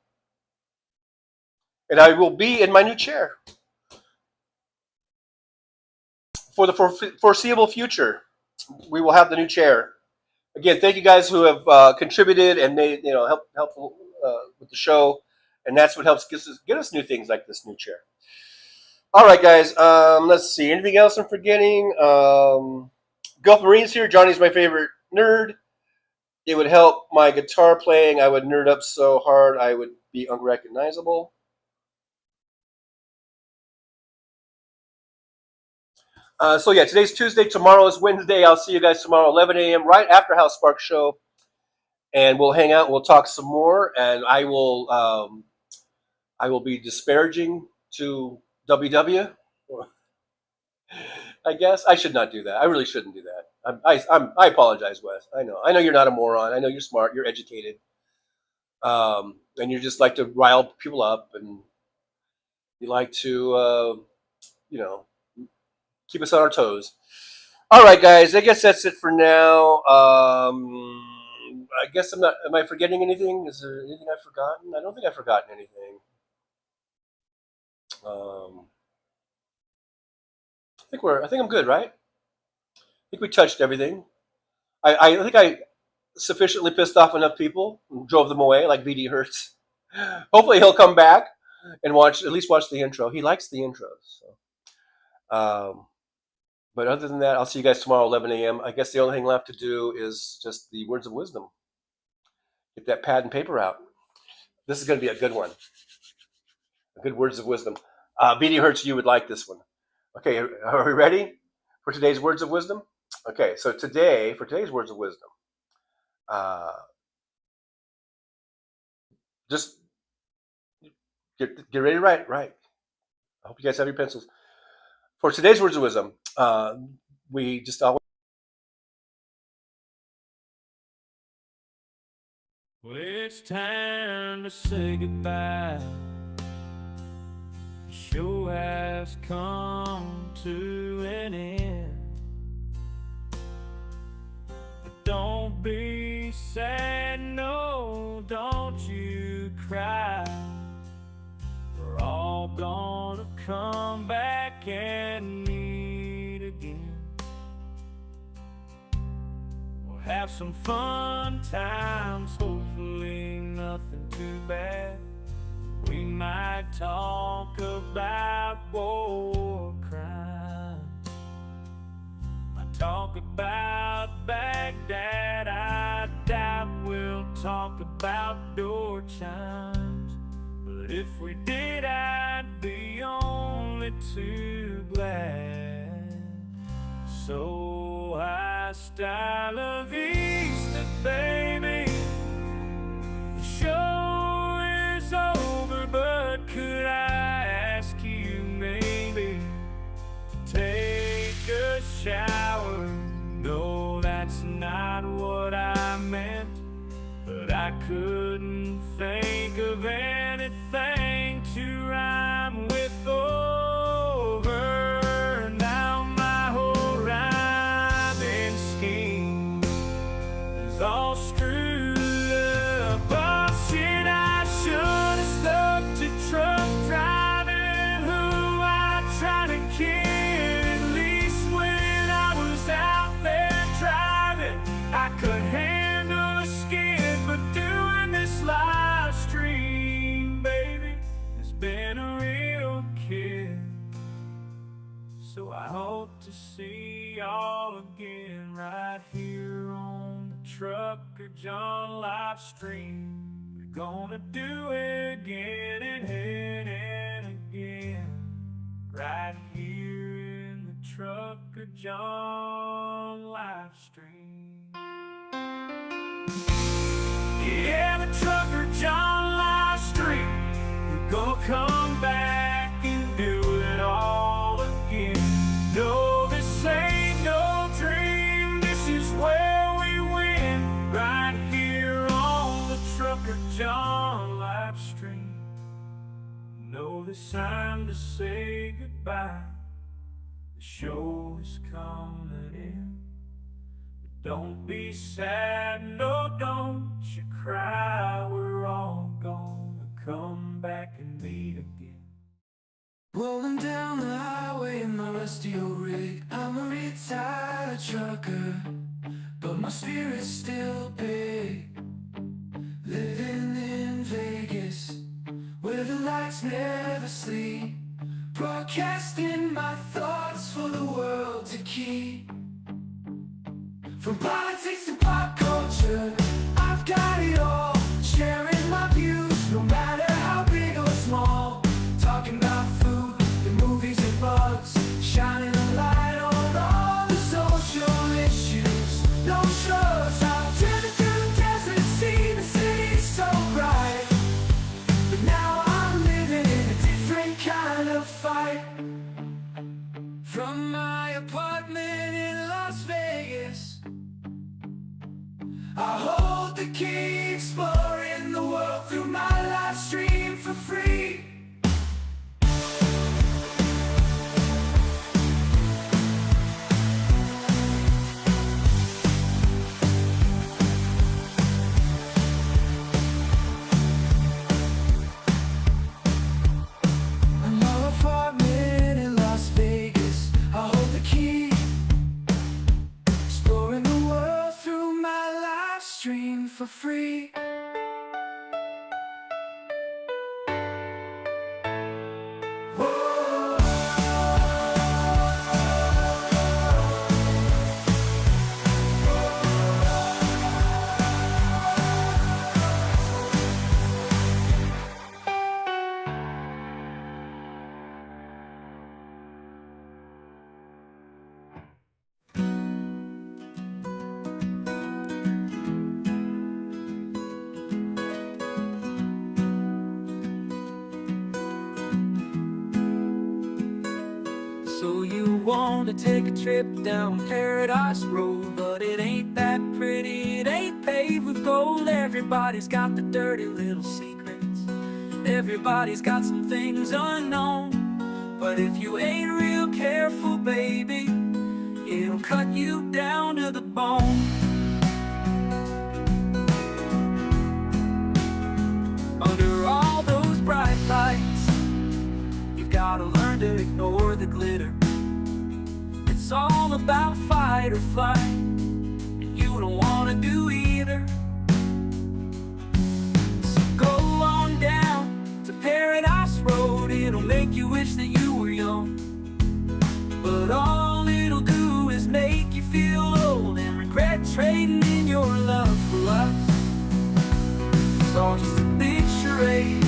And I will be in my new chair for the foreseeable future. We will have the new chair. Again, thank you guys who have contributed and made helpful with the show, and that's what helps get us new things like this new chair. All right, guys. Let's see. Anything else I'm forgetting? Gulf Marine's here. Johnny's my favorite nerd. It would help my guitar playing. I would nerd up so hard I would be unrecognizable. So yeah, today's Tuesday. Tomorrow is Wednesday. I'll see you guys tomorrow, 11 a.m. right after House Sparks show, and we'll hang out. We'll talk some more, and I will be disparaging to WW. I guess I should not do that. I really shouldn't do that. I apologize, Wes. I know you're not a moron. I know you're smart. You're educated, and you just like to rile people up, and you like to keep us on our toes. All right, guys. I guess that's it for now. I guess I'm not. Am I forgetting anything? Is there anything I've forgotten? I don't think I've forgotten anything. I think I'm good, right? I think we touched everything. I think I sufficiently pissed off enough people and drove them away, like VD Hertz. Hopefully he'll come back and at least watch the intro. He likes the intros. So. But other than that, I'll see you guys tomorrow, 11 a.m. I guess the only thing left to do is just the words of wisdom. Get that pad and paper out. This is going to be a good one. A good words of wisdom. VD Hertz, you would like this one. Okay, are we ready for today's words of wisdom? Okay, so for today's words of wisdom, just get ready to write. Right. I hope you guys have your pencils. For today's words of wisdom, we just always. Well, it's time to say goodbye. The show has come to an end. But don't be sad, no, don't you cry. We're all gonna come back and meet again. We'll have some fun times, hopefully nothing too bad. We might talk about war crimes, might talk about Baghdad. I doubt we'll talk about door chimes, but if we did, I'd be only too glad. So hasta la vista, baby. The show is over, but could I ask you maybe to take a shower? No, that's not what I meant, but I couldn't think of anything to rhyme with over. Now my whole rhyming scheme is all screwed up. Oh shit, I should have stuck to truck driving, who I tried to kid. At least when I was out there driving, I could handle a skid, but doing this live stream, baby, has been a real kid. So I hope to see y'all again right here on the Trucker John Livestream. We're gonna do it again and again, right here in the Trucker John Livestream. Yeah, the Trucker John Livestream. We're gonna come back and do it all again. No, this ain't no dream. This is where we win, right here on the Trucker John Livestream. No, this time to say goodbye. The show is coming in. Don't be sad, no, don't you cry. We're all gonna come back and meet again. Rolling down the highway in my rusty old rig. I'm a retired trucker, but my spirit's still big. Living in Vegas, where the lights never sleep. Broadcasting my thoughts for the world to keep. From politics to pop culture, I've got it all. Sharing my views, no matter how big or small. Talking about food and movies and bugs, shining a light on all the social issues. No shows, I've driven through the desert, seen the city so bright. But now I'm living in a different kind of fight. From my apartment in Las Vegas, I hold the key, exploring the world through my live stream for free. for free. So you want to take a trip down Paradise Road, but it ain't that pretty, it ain't paved with gold. Everybody's got the dirty little secrets, everybody's got some things unknown. But if you ain't real careful, baby, it'll cut you down to the bone. Under all those bright lights, you've gotta learn to ignore the glitter. It's all about fight or flight, and you don't wanna do either. So go on down to Paradise Road, it'll make you wish that you were young. But all it'll do is make you feel old and regret trading in your love for lust. It's all just a big charade,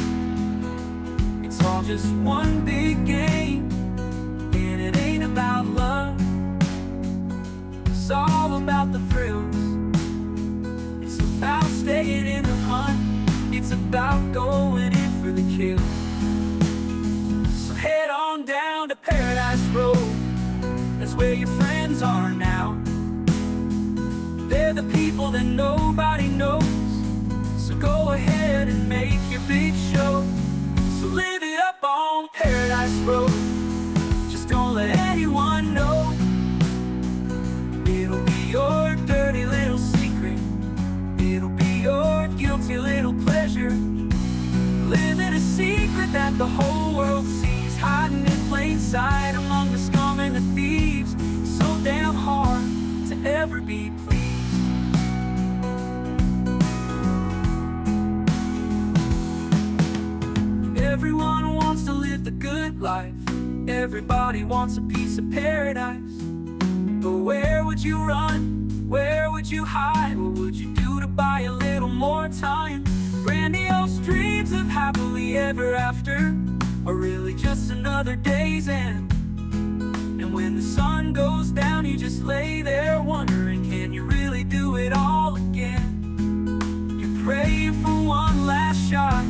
it's all just one big game, and it ain't about love. It's all about the thrills, it's about staying in the hunt, it's about going in for the kill. So head on down to Paradise Road, that's where your friends are now. They're the people that nobody knows, so go ahead and make your big show. So live it up on Paradise Road, just don't let anyone know. It'll be your dirty little secret, it'll be your guilty little pleasure. Living a secret that the whole world sees, hiding in plain sight among the scum and the thieves. It's so damn hard to ever be pleased. Everyone wants to live the good life, everybody wants a piece of paradise. But where would you run? Where would you hide? What would you do to buy a little more time? Grandiose dreams of happily ever after are really just another day's end. And when the sun goes down, you just lay there wondering, can you really do it all again? You're praying for one last shot,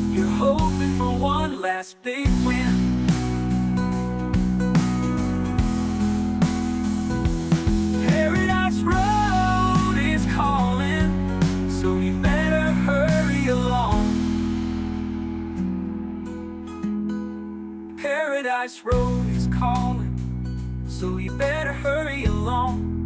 you're hoping for one last big win. Paradise Road is calling, so you better hurry along. Paradise Road is calling, so you better hurry along.